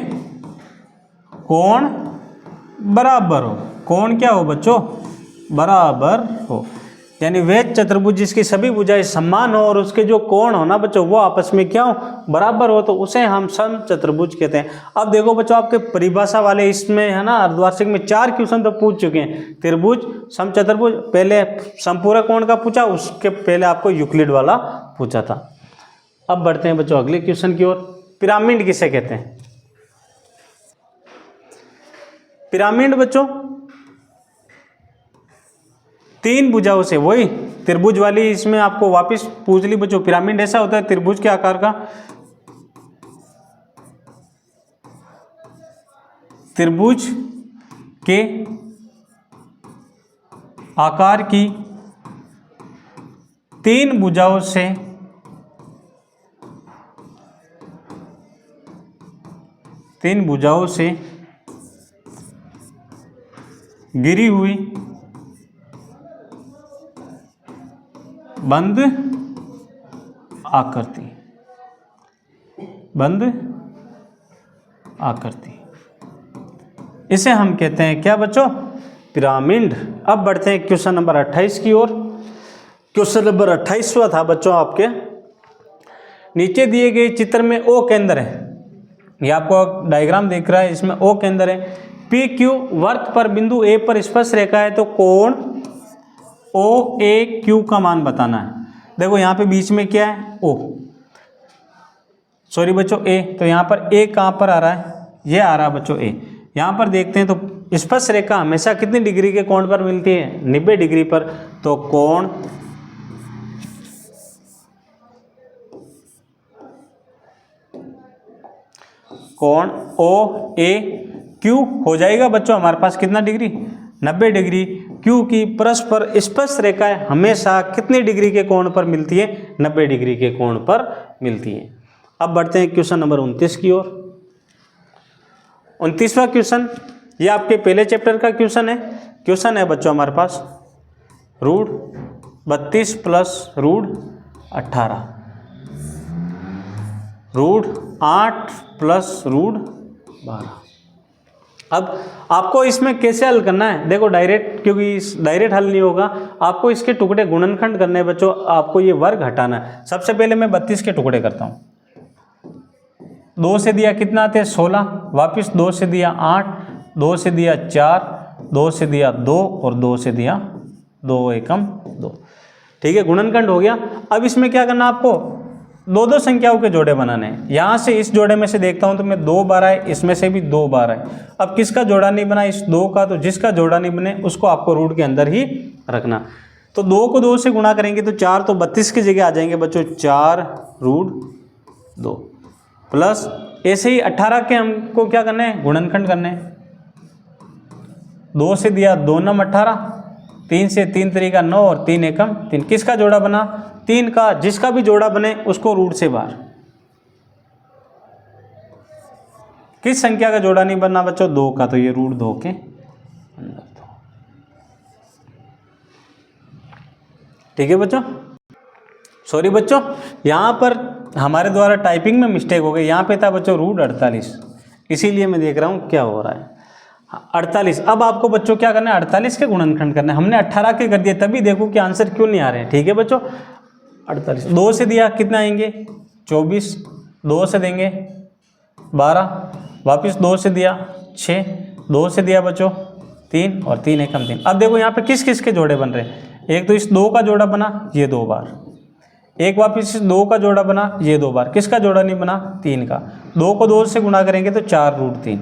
Speaker 1: कोण बराबर हो। कोण क्या हो बच्चों, बराबर हो। यानी वे चतुर्भुज जिसकी सभी भुजाएं समान हो और उसके जो कोण हो ना बच्चों, वो आपस में क्या हो, बराबर हो, तो उसे हम समचतुर्भुज कहते हैं। अब देखो बच्चों, आपके परिभाषा वाले इसमें है ना, अर्धवार्षिक में 4 क्वेश्चन तो पूछ चुके हैं। त्रिभुज, समचतुर्भुज, पहले संपूरक कोण का पूछा, उसके पहले आपको यूक्लिड वाला पूछा था। अब बढ़ते हैं बच्चों अगले क्वेश्चन की ओर। पिरामिड किसे कहते हैं? पिरामिड बच्चों 3 भुजाओं से, वही त्रिभुज वाली इसमें आपको वापस पूछ ली बच्चों। पिरामिड ऐसा होता है त्रिभुज के आकार का, त्रिभुज के आकार की 3 भुजाओं से घिरी हुई बंद आकृति, इसे हम कहते हैं क्या बच्चों? पिरामिड। अब बढ़ते हैं क्वेश्चन नंबर 28 की ओर। क्वेश्चन नंबर 28वां था बच्चों आपके, नीचे दिए गए चित्र में O केंद्र है। ये आपको डायग्राम दिख रहा है, इसमें O केंद्र है। पी क्यू वृत्त पर बिंदु A पर स्पर्श रेखा है, तो कोण OAQ का मान बताना है। देखो यहाँ पे बीच में क्या है, O, सॉरी बच्चों A, तो यहाँ पर A कहाँ पर आ रहा है, ये आ रहा है बच्चों A। यहाँ पर देखते हैं तो स्पर्श रेखा हमेशा कितनी डिग्री के कोण पर मिलती है, 90 डिग्री पर। तो कोण OAQ हो जाएगा बच्चों हमारे पास कितना डिग्री, 90 डिग्री। क्योंकि परस्पर स्पर्श रेखाएं हमेशा कितनी डिग्री के कोण पर मिलती है, 90 डिग्री के कोण पर मिलती है। अब बढ़ते हैं क्वेश्चन नंबर 29 की ओर। 29वां क्वेश्चन, ये आपके पहले चैप्टर का क्वेश्चन है बच्चों हमारे पास, √32 + √18, √8 + √12। अब आपको इसमें कैसे हल करना है, देखो डायरेक्ट, क्योंकि डायरेक्ट हल नहीं होगा, आपको इसके टुकड़े गुणनखंड करने हैं बच्चों। आपको ये वर्ग हटाना है। सबसे पहले मैं 32 के टुकड़े करता हूँ। 2 से दिया कितना आते हैं, 16, वापिस 2 से दिया 8, 2 से दिया 4, 2 से दिया 2 और 2 से दिया 2 एकम 2। ठीक है, गुणनखंड हो गया। अब इसमें क्या करना आपको, 2 संख्याओं के जोड़े बनाने हैं। यहाँ से इस जोड़े में से देखता हूँ तो मैं 2 बार आए, इसमें से भी 2 बार आए। अब किसका जोड़ा नहीं बना, इस 2 का, तो जिसका जोड़ा नहीं बने उसको आपको रूट के अंदर ही रखना। तो 2 को 2 से गुणा करेंगे तो 4, तो 32 की जगह आ जाएंगे बच्चों 4√2 प्लस ऐसे ही 18 के हमको क्या करने हैं, गुणनखंड करने हैं। 2 से दिया 2 9 18 3 से 3 तरीका 9 और 3 एकम 3। किसका जोड़ा बना? 3 का। जिसका भी जोड़ा बने उसको रूट से बाहर। किस संख्या का जोड़ा नहीं बनना बच्चों? 2 का, तो ये रूट 2 के अंदर। ठीक है बच्चों। सॉरी बच्चों, यहाँ पर हमारे द्वारा टाइपिंग में मिस्टेक हो गई। यहाँ पे था बच्चों रूट 48, इसीलिए मैं देख रहा हूँ क्या हो रहा है। 48। अब आपको बच्चों क्या करना है? 48 के गुणनखंड करना है। हमने 18 के कर दिए, तभी देखो कि आंसर क्यों नहीं आ रहे हैं। ठीक है बच्चों। 48 2 से दिया कितना आएंगे? 24। 2 से देंगे 12, वापस 2 से दिया 6, 2 से दिया बच्चों 3 और 3 एकम 3। अब देखो यहाँ पे किस किस के जोड़े बन रहे हैं? एक तो इस 2 का जोड़ा बना, ये 2 बार। एक वापस इस 2 का जोड़ा बना, ये 2 बार। किसका जोड़ा नहीं बना? 3 का। 2 को 2 से गुणा करेंगे तो 4 रूट 3।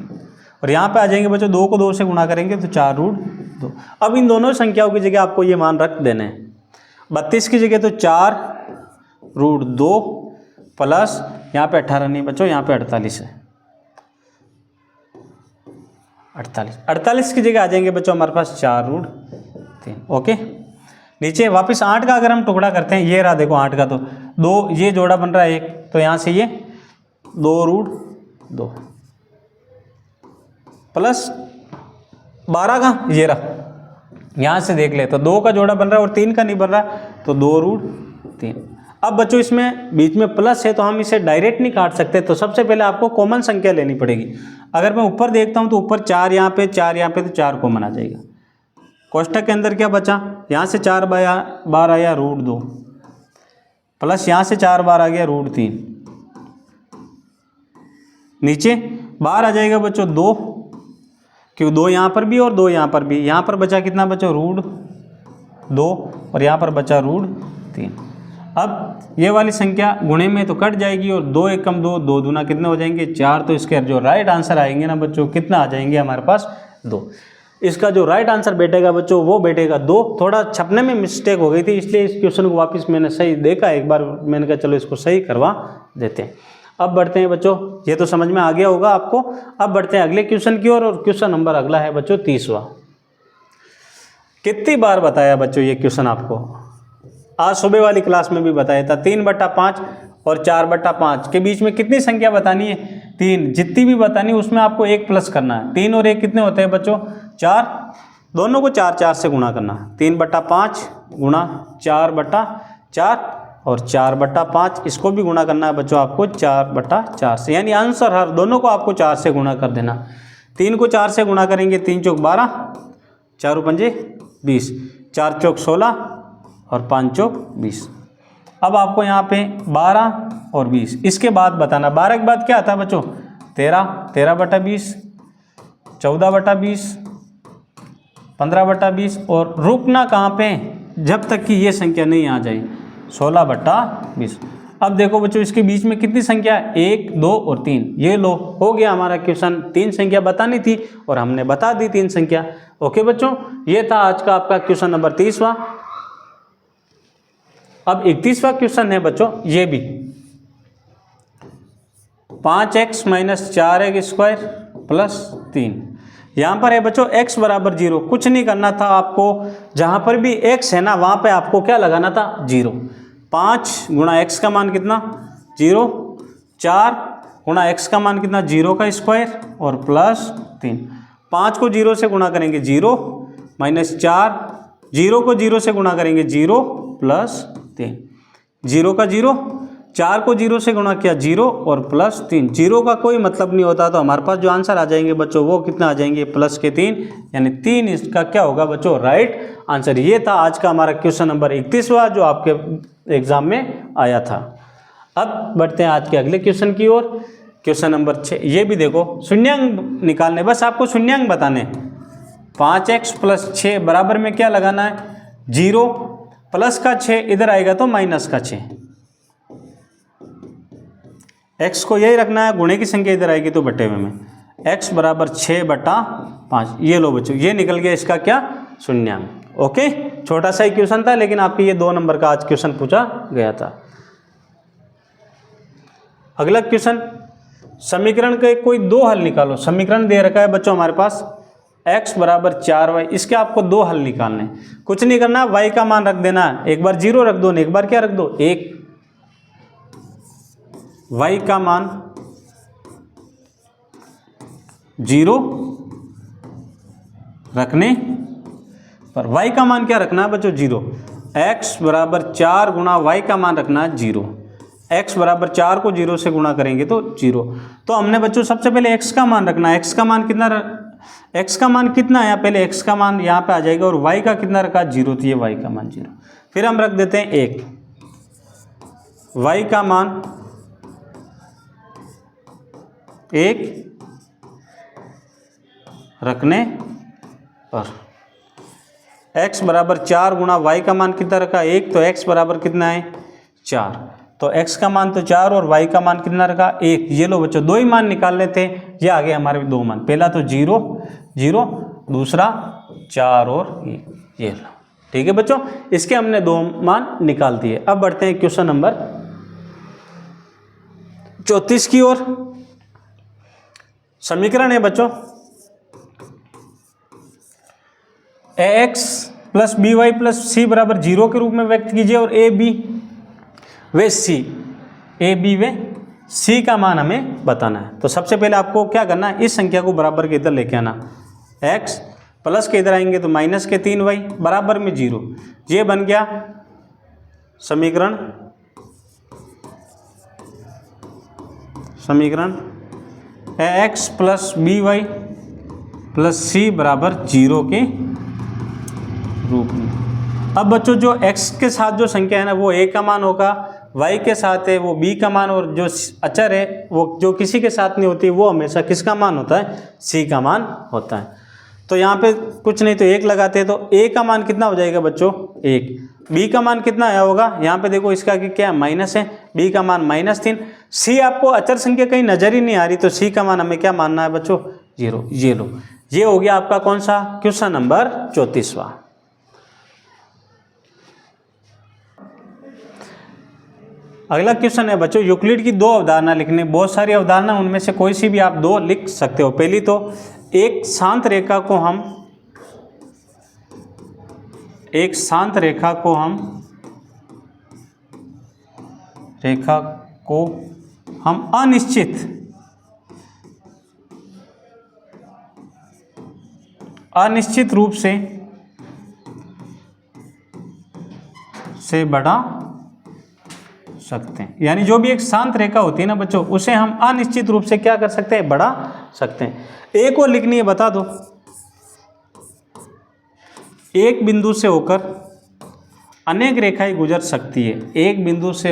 Speaker 1: और यहाँ पे आ जाएंगे बच्चों 2 को 2 से गुणा करेंगे तो 4 रूट 2। अब इन दोनों संख्याओं की जगह आपको ये मान रख देने हैं। 32 की जगह तो 4 रूट 2 प्लस यहाँ पे 18 नहीं बच्चों, यहाँ पे 48 है। 48 की जगह आ जाएंगे बच्चों हमारे पास 4 रूट 3। ओके। नीचे वापस 8 का अगर हम टुकड़ा करते हैं, ये रहा देखो 8 का, तो 2 ये जोड़ा बन रहा है एक, तो यहाँ से ये 2 रूट 2 प्लस 12 का ये रहा, यहाँ से देख ले तो 2 का जोड़ा बन रहा है और 3 का नहीं बन रहा, तो 2 रूट 3। अब बच्चों इसमें बीच में प्लस है तो हम इसे डायरेक्ट नहीं काट सकते, तो सबसे पहले आपको कॉमन संख्या लेनी पड़ेगी। अगर मैं ऊपर देखता हूँ तो ऊपर 4 यहाँ पे 4 यहाँ पे, तो 4 कॉमन आ जाएगा। कोष्ठक के अंदर क्या बचा? यहाँ से 4 बार आया रूट 2 प्लस यहाँ से 4 बार आ गया रूट 3। नीचे बाहर आ जाएगा बच्चों 2, क्योंकि 2 यहाँ पर भी और 2 यहाँ पर भी। यहाँ पर बचा कितना बच्चों? रूट 2 और यहाँ पर बचा रूट 3। अब ये वाली संख्या गुणे में तो कट जाएगी और 2 एकम 2, 2 दूना कितने हो जाएंगे? 4। तो इसके जो राइट आंसर आएंगे ना बच्चों, कितना आ जाएंगे हमारे पास? 2। इसका जो राइट आंसर बैठेगा बच्चों वो बैठेगा 2। थोड़ा छपने में मिस्टेक हो गई थी, इसलिए इस क्वेश्चन को वापस मैंने सही देखा एक बार, मैंने कहा चलो इसको सही करवा देते हैं। अब बढ़ते हैं बच्चों, ये तो समझ में आ गया होगा आपको। अब बढ़ते हैं अगले क्वेश्चन की ओर, और क्वेश्चन नंबर अगला है बच्चों 30वां। कितनी बार बताया बच्चों ये क्वेश्चन आपको? आज सुबह वाली क्लास में भी बताया था। 3/5 और 4/5 के बीच में कितनी संख्या बतानी है? 3। जितनी भी बतानी है उसमें आपको 1 प्लस करना है। 3 और 1 कितने होते हैं बच्चों? 4। दोनों को 4 से गुणा करना है। 3/5 गुणा 4/4 और 4/5, इसको भी गुणा करना है बच्चों आपको 4/4 से, यानी आंसर हर दोनों को आपको 4 से गुणा कर देना। 3 को 4 से गुणा करेंगे, 3 चौक 12, 4 पंजे 20, 4 चौक 16 और 5 चौक 20। अब आपको यहाँ पे 12 और 20 इसके बाद बताना। 12 के बाद क्या आता है बच्चों? 13, 13/20, 14/20, 15/20 और रुकना कहाँ पे? जब तक कि ये संख्या नहीं आ जाए, 16/20। अब देखो बच्चों इसके बीच में कितनी संख्या है? 1, 2 और 3। ये लो, हो गया हमारा क्वेश्चन। 3 संख्या बतानी थी और हमने बता दी 3 संख्या। ओके बच्चों, ये था आज का आपका क्वेश्चन नंबर 30वां। अब 31वां क्वेश्चन है बच्चों, ये भी 5x - 4x² + 3। यहाँ पर है बच्चों x बराबर 0। कुछ नहीं करना था आपको, जहाँ पर भी x है ना वहाँ पे आपको क्या लगाना था? 0। 5 गुणा x का मान कितना? 0। 4 गुणा x का मान कितना? 0 का स्क्वायर और प्लस 3। 5 को 0 से गुणा करेंगे 0 - 4, 0 को 0 से गुणा करेंगे 0 प्लस 3। 0 का 0, 4 को 0 से गुणा किया 0 और प्लस 3। 0 का कोई मतलब नहीं होता, तो हमारे पास जो आंसर आ जाएंगे बच्चों वो कितना आ जाएंगे? प्लस के 3, यानी 3 इसका क्या होगा बच्चों? Right answer. ये था आज का हमारा क्वेश्चन नंबर 31वां जो आपके एग्जाम में आया था। अब बढ़ते हैं आज के अगले क्वेश्चन की ओर। Question number 6। ये भी देखो, शून्यांक निकालने, बस आपको शून्यांक बताने। 5x + 6 बराबर में क्या लगाना है? 0। प्लस का 6 इधर आएगा तो माइनस का 6। x को यही रखना है, गुणे की संख्या इधर आएगी तो बटे में। x बराबर 6/5। ये लो बच्चों, ये निकल गया इसका क्या? शून्यांक। ओके, छोटा सा ही क्वेश्चन था, लेकिन आपके ये 2 नंबर का आज क्वेश्चन पूछा गया था। अगला क्वेश्चन, समीकरण के कोई 2 हल निकालो। समीकरण दे रखा है बच्चों हमारे पास x बराबर 4y। इसके आपको दो हल निकालने, कुछ नहीं करना, y का मान रख देना, एक बार 0 रख दो, एक बार क्या रख दो 1। y का मान 0 रखने पर y का मान क्या रखना है बच्चों 0। x बराबर 4 गुणा y का मान रखना है 0। x बराबर 4 को 0 से गुणा करेंगे तो 0। तो हमने बच्चों सबसे पहले x का मान रखना है। x का मान कितना है, पहले x का मान यहाँ पे आ जाएगा, और y का कितना रखा 0, तो ये y का मान 0। फिर हम रख देते हैं 1, y का मान 1 रखने पर x बराबर 4 गुणा y का मान कितना रखा 1, तो x बराबर कितना है 4। तो x का मान तो 4 और y का मान कितना रखा 1। ये लो बच्चों दो ही मान निकालने थे, ये आ गए हमारे दो मान, पहला तो 0 0, दूसरा 4 और 1, ये लो। ठीक है बच्चों, इसके हमने दो मान निकाल दिए। अब बढ़ते हैं क्वेश्चन नंबर 34 की ओर। समीकरण है बच्चों ax plus B Y plus C बराबर 0 के रूप में व्यक्त कीजिए, और ए बी व सी का मान हमें बताना है। तो सबसे पहले आपको क्या करना है, इस संख्या को बराबर के इधर लेके आना, x प्लस के इधर आएंगे तो माइनस के 3y बराबर में 0। ये बन गया समीकरण ax plus B Y plus C बराबर 0 के रूप में। अब बच्चों जो x के साथ जो संख्या है ना वो a का मान होगा, y के साथ है वो b का मान, और जो अचर है वो जो किसी के साथ नहीं होती वो हमेशा किसका मान होता है, c का मान होता है। तो यहाँ पे कुछ नहीं तो 1 लगाते हैं, तो a का मान कितना हो जाएगा बच्चों 1, b का मान कितना आया होगा, यहाँ पे देखो इसका क्या माइनस है, b का मान -3, c आपको अचर संख्या कहीं नजर ही नहीं आ रही, तो c का मान हमें क्या मानना है बच्चों 0। ये लो, ये हो गया आपका कौन सा क्वेश्चन नंबर 34वां। अगला क्वेश्चन है बच्चों यूक्लिड की दो अवधारणा लिखने, बहुत सारी अवधारणा, उनमें से कोई सी भी आप दो लिख सकते हो। पहली तो एक शांत रेखा को हम अनिश्चित रूप से बढ़ा सकते हैं। यानी जो भी एक शांत रेखा होती है ना बच्चों, उसे हम अनिश्चित रूप से क्या कर सकते हैं, बढ़ा सकते हैं। एक और लिखनी है, बता दो, एक बिंदु से होकर अनेक रेखाएं गुजर सकती है। एक बिंदु से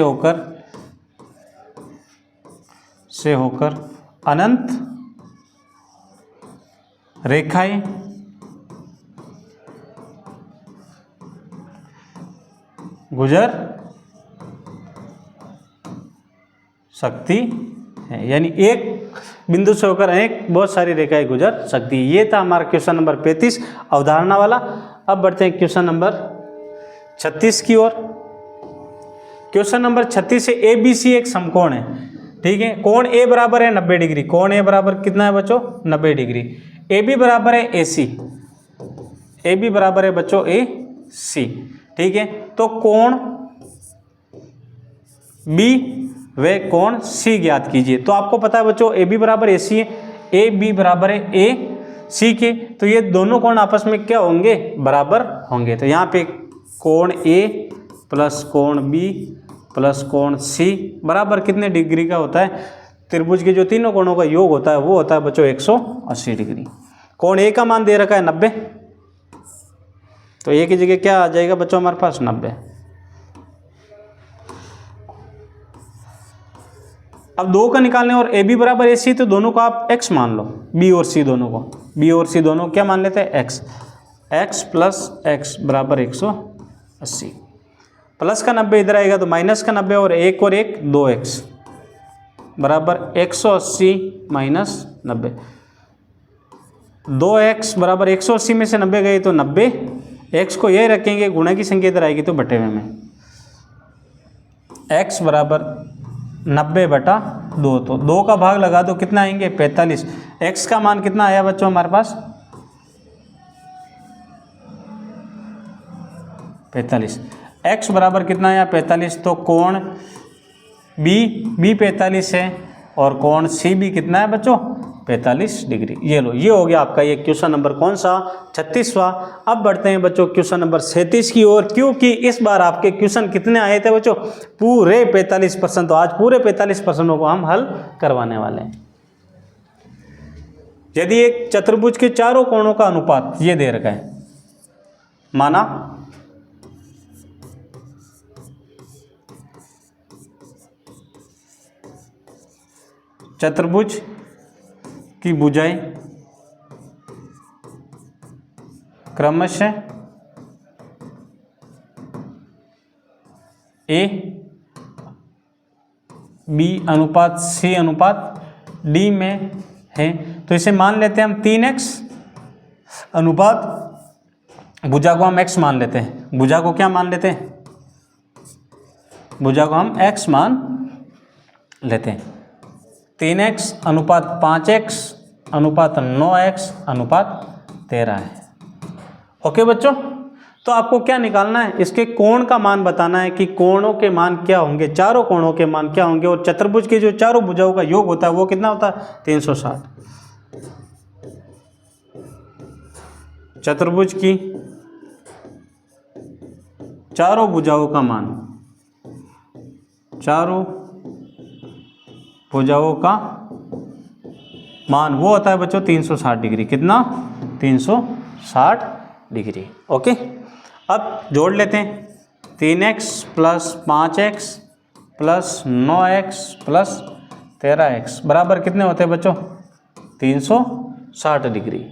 Speaker 1: होकर अनंत रेखाएं गुजर सकती है। यानी एक बिंदु से होकर अनेक बहुत सारी रेखाएं गुजर सकती है। ये था हमारा क्वेश्चन नंबर 35 अवधारणा वाला। अब बढ़ते हैं क्वेश्चन नंबर 36 की ओर। क्वेश्चन नंबर 36 है ABC एक समकोण है, ठीक है। कोण A बराबर है 90 डिग्री। कोण A बराबर कितना है बच्चों 90 डिग्री। AB बराबर है AC, AB बराबर है बच्चों AC, ठीक है। तो कोण B व कोण C ज्ञात कीजिए। तो आपको पता है बच्चों AB बराबर AC है, AB बराबर है AC के, तो ये दोनों कोण आपस में क्या होंगे, बराबर होंगे। तो यहाँ पे कोण A प्लस कोण B प्लस कोण C बराबर कितने डिग्री का होता है, त्रिभुज के जो तीनों कोणों का योग होता है वो होता है बच्चों 180 डिग्री। कोण A का मान दे रखा है 90, तो A की जगह क्या आ जाएगा बच्चों हमारे पास 90। अब दो का निकालने और AB बराबर AC, तो दोनों को आप x मान लो, B और C दोनों को, B और C दोनों क्या मान लेते हैं x। x प्लस x बराबर 180, प्लस का 90 इधर आएगा तो माइनस का 90, और एक 2x बराबर 180 माइनस 90। 2x बराबर 180 में से 90 गए तो 90, x को यही रखेंगे, गुणा की संख्या इधर आएगी तो बटे में x बराबर 90/2, तो 2 का भाग लगा दो कितना आएंगे 45। x का मान कितना आया बच्चों हमारे पास 45। x बराबर कितना है यहाँ 45, तो कोण बी 45 है और कोण सी भी कितना है बच्चों 45 डिग्री। ये लो, ये हो गया आपका ये क्वेश्चन नंबर कौन सा 36वां। अब बढ़ते हैं बच्चों क्वेश्चन नंबर 37 की ओर, क्योंकि इस बार आपके क्वेश्चन कितने आए थे बच्चों पूरे 45%, तो आज पूरे 45% को हम हल करवाने वाले हैं। यदि एक चतुर्भुज के चारों कोणों का अनुपात ये दे रखा है, माना चतुर्भुज की भुजाएं क्रमशः ए बी अनुपात सी अनुपात डी में है, तो इसे मान लेते हैं हम 3x अनुपात भुजा को हम x मान लेते हैं। भुजा को क्या मान लेते हैं, भुजा को हम x मान लेते हैं। 3x अनुपात 5x अनुपात 9x अनुपात 13 है। ओके बच्चों, तो आपको क्या निकालना है, इसके कोण का मान बताना है कि कोणों के मान क्या होंगे, चारों कोणों के मान क्या होंगे, और चतुर्भुज के जो चारों भुजाओं का योग होता है वो कितना होता है 360। चतुर्भुज की चारों भुजाओं का मान, चारों भुजाओं का मान वो होता है बच्चों 360 डिग्री। कितना 360 डिग्री। ओके, अब जोड़ लेते हैं 3x plus 5x plus 9x plus 13x बराबर कितने होते हैं बच्चों 360 डिग्री।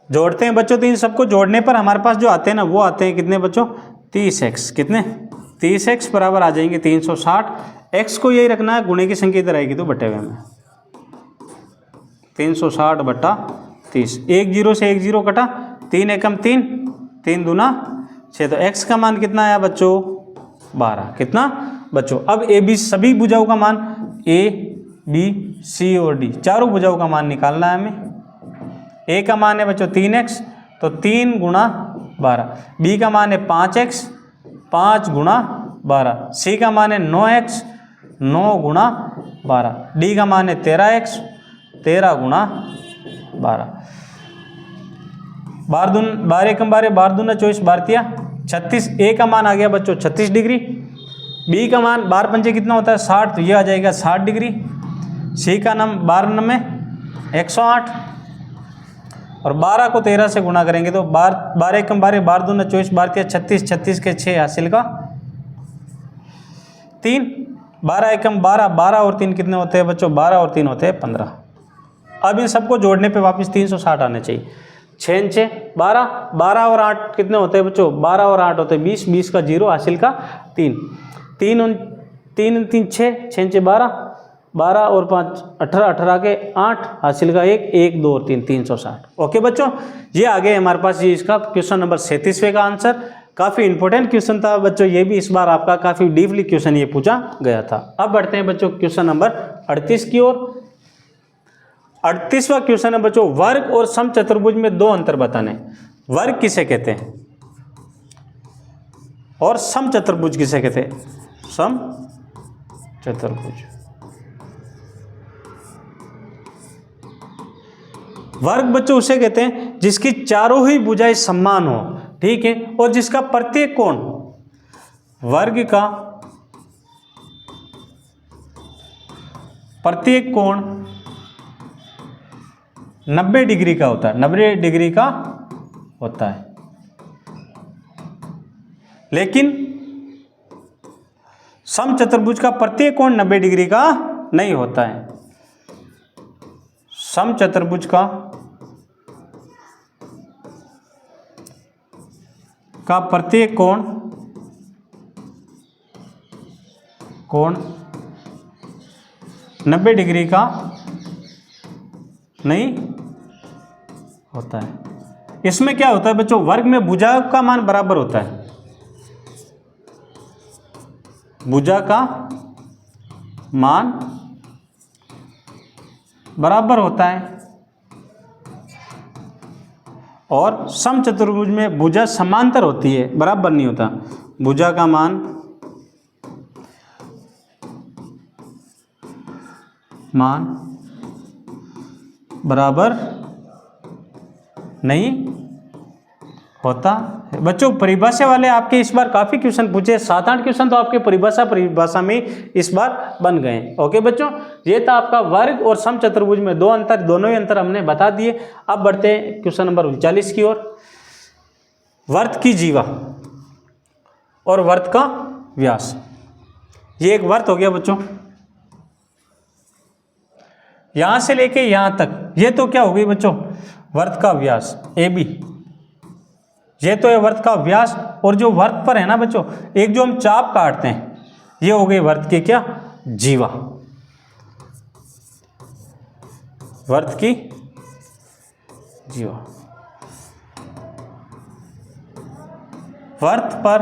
Speaker 1: जोड़ते हैं बच्चों, तो इन सबको जोड़ने पर हमारे पास जो आते हैं ना वो आते हैं कितने बच्चों 30x। कितने 30x बराबर आ जाएंगे 360। x को यही रखना है, गुणे की संख्या इधर आएगी तो बटे हुए में 360 बटा 30। 1 0 से 1 0 कटा, 3 एकम 3, 3 दूना 6, तो x का मान कितना आया बच्चों 12। कितना बच्चों, अब ए बी सभी भुजाओं का मान a b c और d चारों भुजाओं का मान निकालना है हमें। a का मान है बच्चों 3x, तो 3 गुणा 12। b का मान है 5x, 5 गुणा 12। c का मान है 9x, 9 गुणा 12। d का मान है 13x, 13 गुणा 12। 12 एकम 12, 12 दूना 24, 12 तिया 36। a का मान आ गया बच्चों 36 डिग्री। b का मान 12 पंजे कितना होता है 60, तो ये आ जाएगा 60 डिग्री। c का नाम 12 में 108 और 12 को 13 से गुणा करेंगे तो 12 एकम 12, 12 दूना 24, 12 तिया 36, 36 के 6 हासिल का 3। 12 एकम 12, 12 और 3 कितने होते हैं बच्चों 12 और 3 होते हैं 15। अब इन सबको जोड़ने पे वापस 360 आने चाहिए। 6 6 12, 12 और 8 कितने होते हैं बच्चों 12 और 8 होते हैं 20, 20 का 0 हासिल का 3, 3 3 3 6, 6 6 12, 12 और 5 18, 18 के 8 हासिल का 1, 1 2 और 3 360। ओके बच्चों, ये आ गए हमारे पास ये इसका क्वेश्चन नंबर 37वें का आंसर। काफ़ी इंपॉर्टेंट क्वेश्चन था बच्चों, ये भी इस बार आपका काफ़ी डीपली क्वेश्चन ये पूछा गया था। अब बढ़ते हैं बच्चों क्वेश्चन नंबर 38 की ओर। 38वां क्वेश्चन है बच्चों, वर्ग और समचतुर्भुज में दो अंतर बताने। वर्ग किसे कहते हैं और समचतुर्भुज किसे कहते हैं। समचतुर्भुज, वर्ग बच्चों उसे कहते हैं जिसकी चारों ही भुजाएं समान हो, ठीक है, और जिसका प्रत्येक कोण वर्ग का प्रत्येक कोण 90 डिग्री का होता है, 90 डिग्री का होता है। लेकिन समचतुर्भुज का प्रत्येक कोण 90 डिग्री का नहीं होता है। समचतुर्भुज का प्रत्येक कोण 90 डिग्री का नहीं होता है। इसमें क्या होता है बच्चों, वर्ग में भुजा का मान बराबर होता है, भुजा का मान बराबर होता है और समचतुर्भुज में भुजा समांतर होती है, बराबर नहीं होता। भुजा का मान बराबर नहीं होता। बच्चों परिभाषा वाले आपके इस बार काफ़ी क्वेश्चन पूछे, 7-8 क्वेश्चन तो आपके परिभाषा में इस बार बन गए। ओके बच्चों, ये था आपका वर्ग और समचतुर्भुज में दो अंतर, दोनों ही अंतर हमने बता दिए। अब बढ़ते हैं क्वेश्चन नंबर 39 की ओर। वर्त की जीवा और वर्त का व्यास, ये एक वर्त हो गया बच्चों, यहां से लेके यहां तक, ये तो क्या हो गई बच्चों, वर्त का व्यास AB। ये तो है वर्त का व्यास, और जो वर्त पर है ना बच्चों, एक जो हम चाप काटते हैं, ये हो गई वर्त की क्या, जीवा, वर्त की जीवा। वर्त पर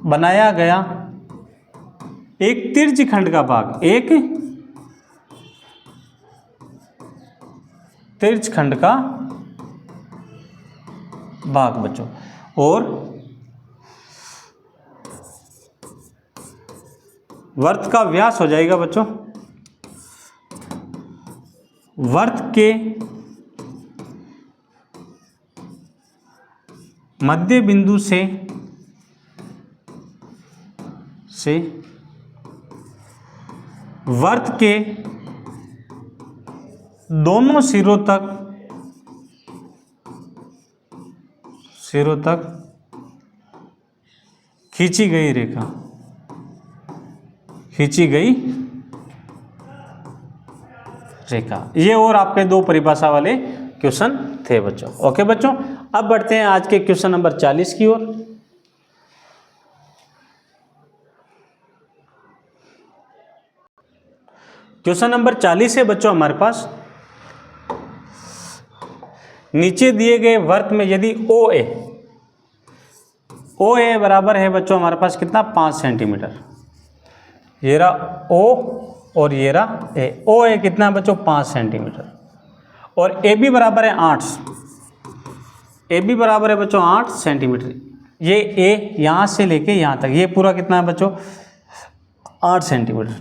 Speaker 1: बनाया गया एक तिर्ज खंड का भाग, एक तिर्ज खंड का भाग बच्चों, और वर्त का व्यास हो जाएगा बच्चों वर्त के मध्य बिंदु से वर्त के दोनों सिरों तक खींची गई रेखा, ये और आपके दो परिभाषा वाले क्वेश्चन थे बच्चों। ओके बच्चों, अब बढ़ते हैं आज के क्वेश्चन नंबर 40 की ओर। क्वेश्चन नंबर 40 है बच्चों हमारे पास, नीचे दिए गए वर्त में यदि OA बराबर है बच्चों हमारे पास कितना, 5 सेंटीमीटर, ये रहा O और ये रहा A। OA कितना है बच्चों, 5 सेंटीमीटर, और AB बराबर है 8, AB बराबर है बच्चों 8 सेंटीमीटर। ये A यहाँ से लेके यहाँ तक, ये पूरा कितना है बच्चों, 8 सेंटीमीटर।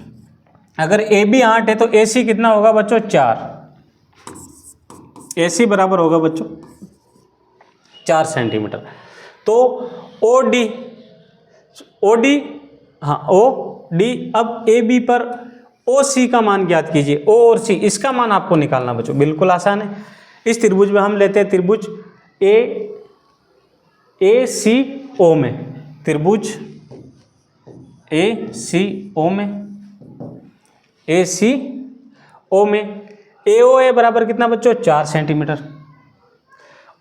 Speaker 1: अगर AB 8 है तो AC कितना होगा बच्चों, 4। AC बराबर होगा बच्चों 4 सेंटीमीटर। तो OD अब AB पर OC का मान ज्ञात कीजिए। O और C इसका मान आपको निकालना बच्चों, बिल्कुल आसान है। इस त्रिभुज में हम लेते हैं त्रिभुज ACO में, त्रिभुज ACO में AOA बराबर कितना बच्चों, 4 सेंटीमीटर,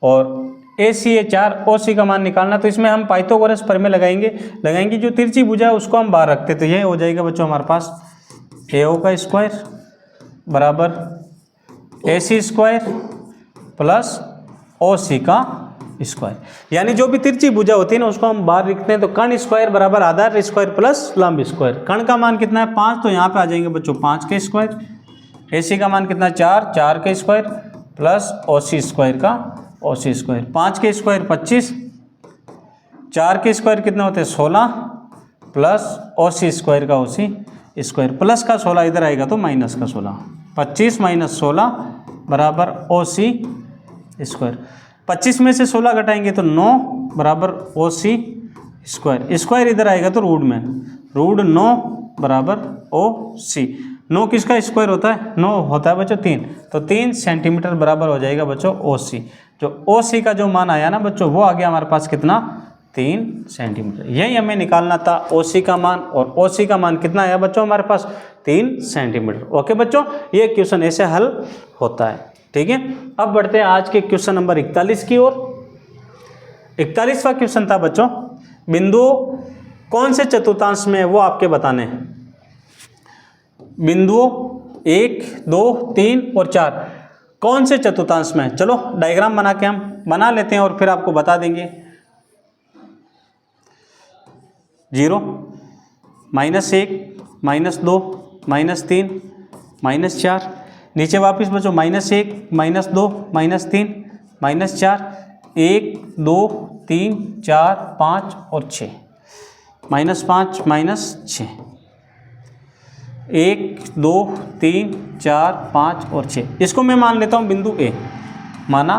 Speaker 1: और AC है 4, OC का मान निकालना। तो इसमें हम पाइथागोरस प्रमेय लगाएंगे जो तिरछी भुजा है उसको हम बाहर रखते, तो ये हो जाएगा बच्चों हमारे पास AO का स्क्वायर बराबर AC स्क्वायर प्लस OC का स्क्वायर, यानी जो भी तिरछी भुजा होती है ना उसको हम बाहर लिखते हैं। तो कर्ण स्क्वायर बराबर आधार स्क्वायर प्लस लंब स्क्वायर। कर्ण का मान कितना है, 5, तो यहाँ पे आ जाएंगे बच्चों 5 के स्क्वायर। AC का मान कितना, 4 के स्क्वायर प्लस OC स्क्वायर का OC स्क्वायर। 5 के स्क्वायर 25, 4 के स्क्वायर कितना होते हैं 16 प्लस OC स्क्वायर का OC स्क्वायर, प्लस का 16 इधर आएगा तो माइनस का 16, 25 माइनस 16 बराबर OC स्क्वायर। 25 में से 16 घटाएंगे तो 9 बराबर OC स्क्वायर, स्क्वायर इधर आएगा तो रूट में, रूट 9 बराबर OC। 9 किसका स्क्वायर होता है, 9 होता है बच्चों 3, तो 3 सेंटीमीटर बराबर हो जाएगा बच्चों OC। जो OC का जो मान आया ना बच्चों वो आ गया हमारे पास कितना, 3 सेंटीमीटर। यही हमें निकालना था OC का मान, और OC का मान कितना आया बच्चों हमारे पास, 3 सेंटीमीटर। ओके बच्चों, ये क्वेश्चन ऐसे हल होता है, ठीक है। अब बढ़ते हैं आज के क्वेश्चन नंबर 41 की ओर। 41वां क्वेश्चन था बच्चों, बिंदु कौन से चतुर्थांश में है वो आपके बताने हैं। बिंदुओं 1, 2, 3 और 4 कौन से चतुर्थांश में है, चलो डायग्राम बना के हम बना लेते हैं और फिर आपको बता देंगे। 0, -1, -2, -3, -4, नीचे वापस बच्चों -1 -2 -3 -4 1 2 3 4 5 और 6 -5 -6 1 2 3 4 5 और 6। इसको मैं मान लेता हूँ बिंदु ए, माना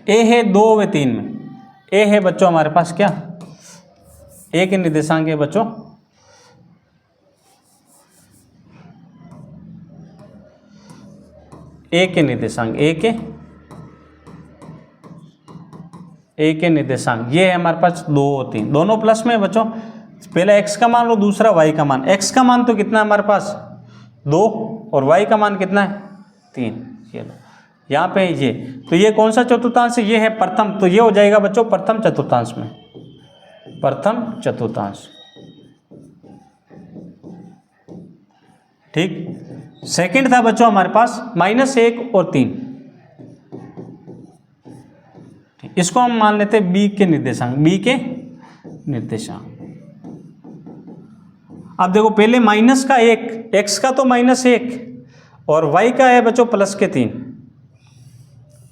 Speaker 1: ए है 2 व 3 में। ए है बच्चों हमारे पास क्या, ए के निर्देशांक है बच्चों ए के निर्देशांक ये है हमारे पास 2 और 3, दोनों प्लस में है बच्चों। पहला x का मान और दूसरा y का मान। x का मान तो कितना है हमारे पास 2 और y का मान कितना है 3। ये लो यहाँ पे ये, तो ये कौन सा चतुर्थांश है, ये है प्रथम, तो ये हो जाएगा बच्चों प्रथम चतुर्थांश में, प्रथम चतुर्थांश। ठीक। सेकंड था बच्चों हमारे पास -1 और 3, इसको हम मान लेते हैं b के निर्देशांक। अब देखो पहले माइनस का 1, x का तो -1 और y का है बच्चों +3।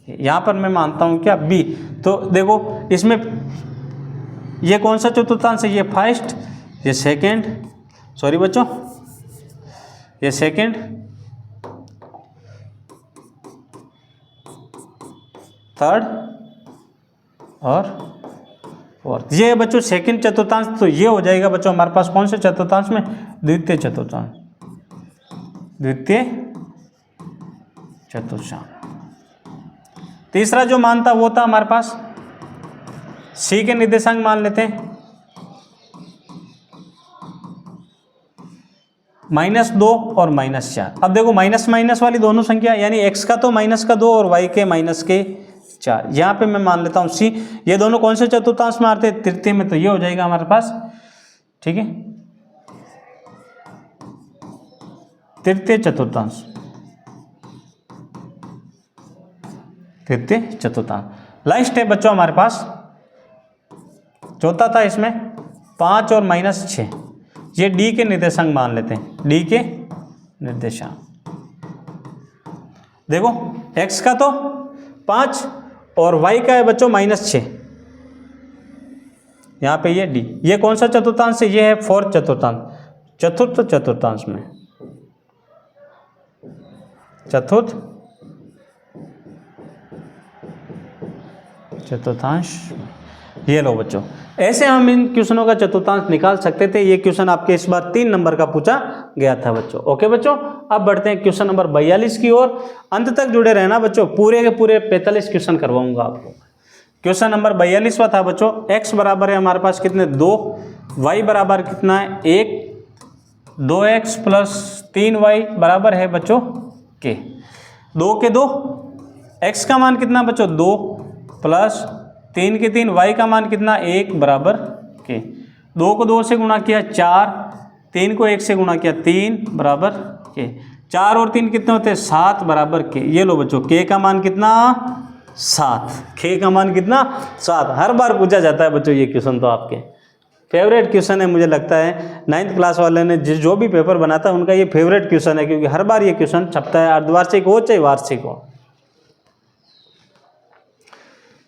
Speaker 1: यहां पर मैं मानता हूं क्या b, तो देखो इसमें ये कौन सा चतुर्थांश है, ये फर्स्ट, ये सेकंड, सॉरी बच्चों ये सेकंड, थर्ड और फोर्थ, ये है बच्चों सेकंड चतुर्थांश। तो ये हो जाएगा बच्चों हमारे पास कौन से चतुर्थांश में, द्वितीय चतुर्थांश, द्वितीय चतुर्थांश। तीसरा जो मान था वो था हमारे पास सी के निर्देशांक मान लेते हैं, -2 और -4। अब देखो माइनस माइनस वाली दोनों संख्या, यानी x का तो -2 और y के -4। यहाँ पे मैं मान लेता हूँ सी। ये दोनों कौन से चतुर्थांश में आते हैं, तृतीय में, तो ये हो जाएगा हमारे पास, ठीक है, तृतीय चतुर्थांश, तृतीय चतुर्थांश। लास्ट है बच्चों हमारे पास चौथा था, इसमें 5 और -6, ये डी के निर्देशांक मान लेते हैं, डी के निर्देशांक। देखो x का तो 5 और y का है बच्चों -6, यहाँ पे ये डी, ये कौन सा चतुर्थांश है, ये है फोर्थ चतुर्थांश, चतुर्थ चतुर्थांश में, चतुर्थ चतुर्थांश। ये लो बच्चों, ऐसे हम इन क्वेश्चनों का चतुर्थांश निकाल सकते थे। ये क्वेश्चन आपके इस बार 3 नंबर का पूछा गया था बच्चों। ओके बच्चों, अब बढ़ते हैं क्वेश्चन नंबर 42 की ओर। अंत तक जुड़े रहना बच्चों, पूरे के पूरे 45 क्वेश्चन करवाऊंगा आपको। क्वेश्चन नंबर 42वां था बच्चों, x बराबर है हमारे पास कितने 2, y बराबर कितना है 1, 2x + 3y बराबर है बच्चों के 2 के 2, x का मान कितना बच्चों 2 + 3 के 3, y का मान कितना 1 बराबर के 2 को 2 से गुणा किया 4, 3 को 1 से गुणा किया 3 बराबर के 4 और 3 कितने होते हैं 7 बराबर के। ये लो बच्चों, k का मान कितना 7, k का मान कितना 7। हर बार पूछा जाता है बच्चों ये क्वेश्चन, तो आपके फेवरेट क्वेश्चन है। मुझे लगता है 9th क्लास वाले ने जो भी पेपर बनाता है उनका ये फेवरेट क्वेश्चन है, क्योंकि हर बार ये क्वेश्चन छपता है, अर्धवार्षिक हो चाहे वार्षिक हो।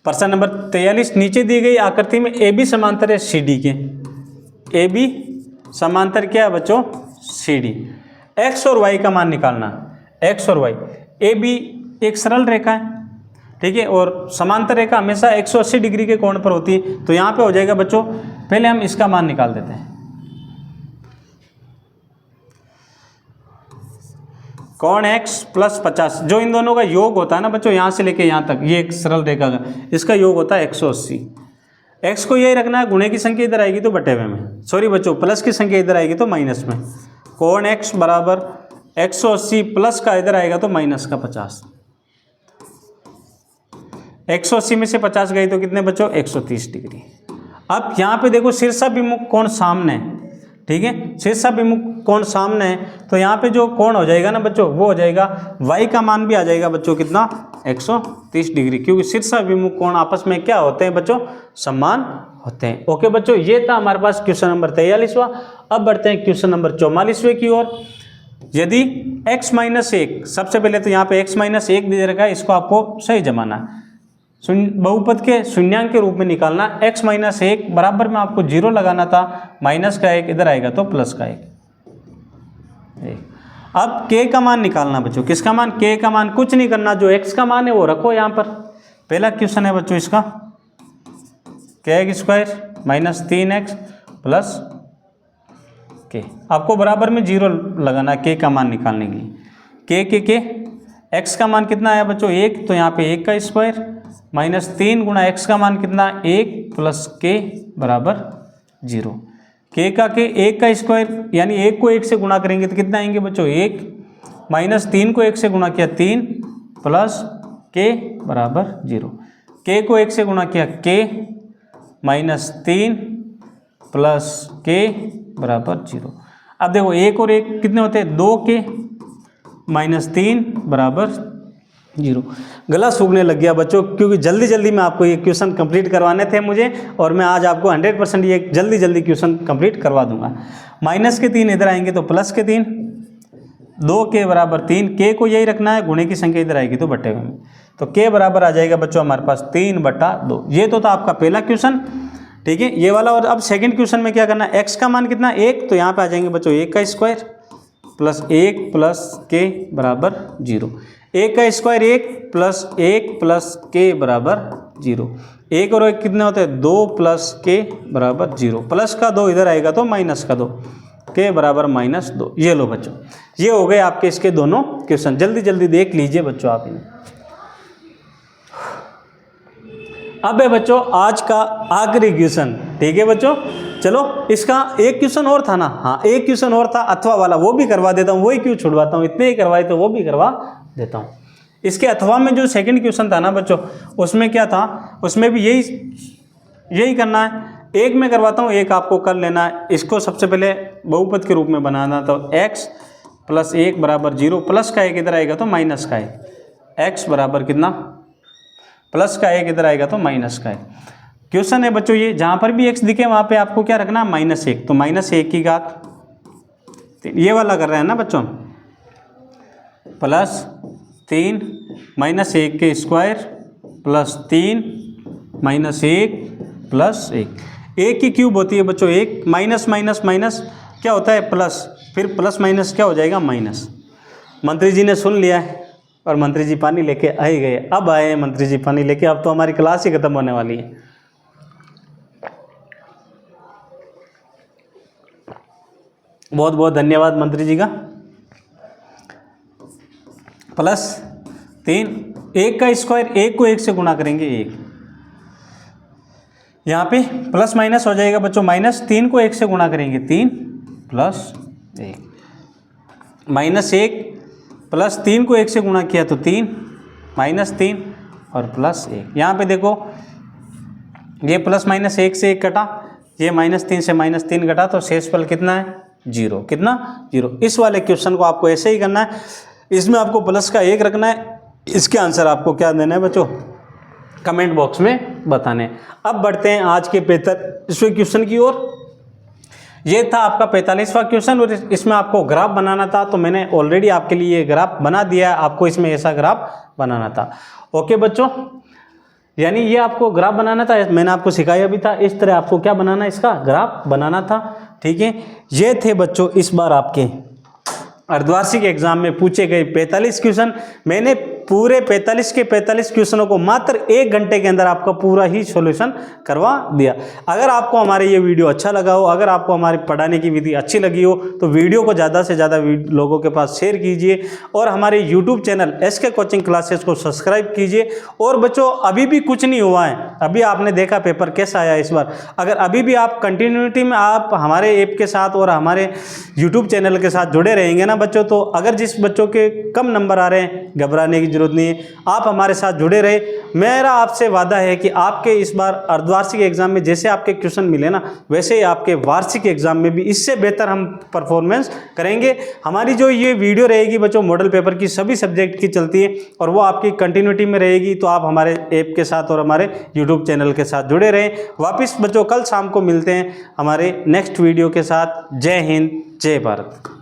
Speaker 1: प्रश्न नंबर 43, नीचे दी गई आकृति में ए बी समांतर है सी डी के। ए बी समांतर क्या है बच्चों सी डी। एक्स और वाई का मान निकालना, एक्स और वाई। ए बी एक सरल रेखा है, ठीक है, और समांतर रेखा हमेशा 180 डिग्री के कोण पर होती है। तो यहाँ पे हो जाएगा बच्चों, पहले हम इसका मान निकाल देते हैं। कोण x + 50, जो इन दोनों का योग होता है ना बच्चों, यहाँ से लेके यहाँ तक, ये एक सरल रेखा का इसका योग होता है 180। x को यही रखना है, गुणे की संख्या इधर आएगी तो बटेवे में, सॉरी बच्चों प्लस की संख्या इधर आएगी तो माइनस में। कोण x बराबर 180 प्लस का इधर आएगा तो माइनस का 50। 180 में से 50 गई तो कितने बच्चों 130 डिग्री। अब यहाँ पे देखो शीर्षाभिमुख कोण सामने है, ठीक है, शीर्षाभिमुख कोण सामने है, तो यहाँ पे जो कोण हो जाएगा ना बच्चों वो हो जाएगा, y का मान भी आ जाएगा बच्चों कितना 130 डिग्री, क्योंकि शीर्षाभिमुख कोण आपस में क्या होते हैं बच्चों समान होते हैं। ओके बच्चों, ये था हमारे पास क्वेश्चन नंबर 43वां। अब बढ़ते हैं क्वेश्चन नंबर 44वें की ओर। यदि x माइनस एक, सबसे पहले तो यहाँ पे x माइनस एक दे रखा है, इसको आपको सही जमाना है, बहुपद के शून्यांक के रूप में निकालना। x माइनस एक बराबर में आपको 0 लगाना था, माइनस का एक इधर आएगा तो प्लस का एक। अब k का मान निकालना बच्चों, किसका मान? k का मान कुछ नहीं करना, जो x का मान है वो रखो यहाँ पर। पहला क्वेश्चन है बच्चों इसका, k square minus 3x plus k, आपको बराबर में 0 लगाना k का मान निकालने के लिए। k x का मान कितना आया बच्चों? 1, तो यहाँ पे 1 का स्क्वायर माइनस 3 गुणा x का मान कितना? 1 प्लस k बराबर 0। k का k 1 का स्क्वायर, यानी 1 को 1 से गुणा करेंगे तो कितना आएंगे बच्चों? 1 माइनस 3 को 1 से गुणा किया 3 प्लस k बराबर 0। k को 1 से गुणा किया k माइनस 3 प्लस k बराबर 0। अब देखो 1 और 1 कितने होते हैं? 2k माइनस 3 बराबर 0। गला सूखने लग गया बच्चों, क्योंकि जल्दी जल्दी में आपको ये क्वेश्चन कंप्लीट करवाने थे मुझे, और मैं आज आपको 100% ये जल्दी जल्दी क्वेश्चन कंप्लीट करवा दूंगा। माइनस के 3 इधर आएंगे तो प्लस के 3, 2k बराबर 3, k को यही रखना है, गुणे की संख्या इधर आएगी तो बटे में, तो k बराबर आ जाएगा बच्चों हमारे पास 3/2। ये तो था आपका पहला क्वेश्चन, ठीक है, ये वाला। और अब सेकंड क्वेश्चन में क्या करना है? x का मान कितना? 1, तो यहाँ पे आ जाएंगे बच्चों 1 का स्क्वायर प्लस 1 प्लस k बराबर 0। 1 का स्क्वायर 1 प्लस k बराबर 0। 1 और 1 कितने होते हैं? 2 प्लस k बराबर 0। प्लस का 2 इधर आएगा तो माइनस का 2, k बराबर -2। ये लो बच्चों, ये हो गए आपके इसके दोनों क्वेश्चन। जल्दी जल्दी देख लीजिए बच्चों आप इन्हें। अब है बच्चों आज का आखिरी क्वेश्चन, ठीक है बच्चों। चलो इसका एक क्वेश्चन और था ना? हाँ, एक क्वेश्चन और था अथवा वाला, वो भी करवा देता हूँ। वही क्यों छुड़वाता हूँ, इतने ही करवाए तो वो भी करवा देता हूँ। इसके अथवा में जो सेकंड क्वेश्चन था ना बच्चों, उसमें क्या था? उसमें भी यही करना है। एक में करवाता हूँ, एक आपको कर लेना है। इसको सबसे पहले बहुपद के रूप में बनाना, तो x प्लस 1 बराबर 0, प्लस का 1 इधर आएगा तो माइनस का 1, x बराबर कितना? प्लस का 1 इधर आएगा तो माइनस का 1। क्वेश्चन है बच्चों ये, जहाँ पर भी x दिखे वहाँ पे आपको क्या रखना? -1, तो -1 की घात, ये वाला कर रहे हैं ना बच्चों, प्लस 3 -1 के स्क्वायर प्लस 3 -1 प्लस 1। 1 की क्यूब होती है बच्चों 1, माइनस माइनस माइनस क्या होता है? प्लस, फिर प्लस माइनस क्या हो जाएगा? माइनस। मंत्री जी ने सुन लिया है और मंत्री जी पानी लेके आ ही गए। अब आए हैं मंत्री जी पानी लेके, अब तो हमारी क्लास ही खत्म होने वाली है। बहुत बहुत धन्यवाद मंत्री जी का। प्लस 3, 1 का स्क्वायर, 1 को 1 से गुणा करेंगे 1, यहाँ पे प्लस माइनस हो जाएगा बच्चों माइनस। 3 को 1 से गुणा करेंगे 3 प्लस 1, -1 प्लस 3 को 1 से गुणा किया तो 3 -3 और प्लस 1। यहाँ पे देखो ये प्लस माइनस 1 से 1 कटा, ये -3 से -3 कटा, तो शेषफल कितना है? 0। कितना? 0। इस वाले क्वेश्चन को आपको ऐसे ही करना है। इसमें आपको प्लस का 1 रखना है। इसके आंसर आपको क्या देना है बच्चों? कमेंट बॉक्स में बताने। अब बढ़ते हैं आज के 45वें क्वेश्चन की ओर। ये था आपका 45वां क्वेश्चन और इसमें आपको ग्राफ बनाना था, तो मैंने ऑलरेडी आपके लिए ये ग्राफ बना दिया है। आपको इसमें ऐसा ग्राफ बनाना था। ओके बच्चों, यानी ये आपको ग्राफ बनाना था, मैंने आपको सिखाया भी था। इस तरह आपको क्या बनाना, इसका ग्राफ बनाना था, ठीक है। ये थे बच्चों इस बार आपके अर्धवार्षिक एग्जाम में पूछे गए 45 क्वेश्चन। मैंने पूरे 45 के 45 क्वेश्चनों को मात्र 1 घंटे के अंदर आपका पूरा ही सॉल्यूशन करवा दिया। अगर आपको हमारे ये वीडियो अच्छा लगा हो, अगर आपको हमारी पढ़ाने की विधि अच्छी लगी हो, तो वीडियो को ज़्यादा से ज़्यादा लोगों के पास शेयर कीजिए और हमारे YouTube channel SK coaching classes को सब्सक्राइब कीजिए। और बच्चों अभी भी कुछ नहीं हुआ है, अभी आपने देखा पेपर कैसा आया इस बार। अगर अभी भी आप कंटिन्यूटी में आप हमारे ऐप के साथ और हमारे यूट्यूब चैनल के साथ जुड़े रहेंगे ना बच्चों, तो अगर जिस बच्चों के कम नंबर आ रहे हैं, घबराने की जरूरत नहीं है, आप हमारे साथ जुड़े रहे। मेरा आपसे वादा है कि आपके इस बार अर्धवार्षिक एग्जाम में जैसे आपके क्वेश्चन मिले ना, वैसे ही आपके वार्षिक एग्जाम में भी इससे बेहतर हम परफॉर्मेंस करेंगे। हमारी जो ये वीडियो रहेगी बच्चों मॉडल पेपर की सभी सब्जेक्ट की चलती है और वो आपकी कंटिन्यूटी में रहेगी। तो आप हमारे ऐप के साथ और हमारे यूट्यूब चैनल के साथ जुड़े रहें। वापिस बच्चों कल शाम को मिलते हैं हमारे नेक्स्ट वीडियो के साथ। जय हिंद, जय भारत।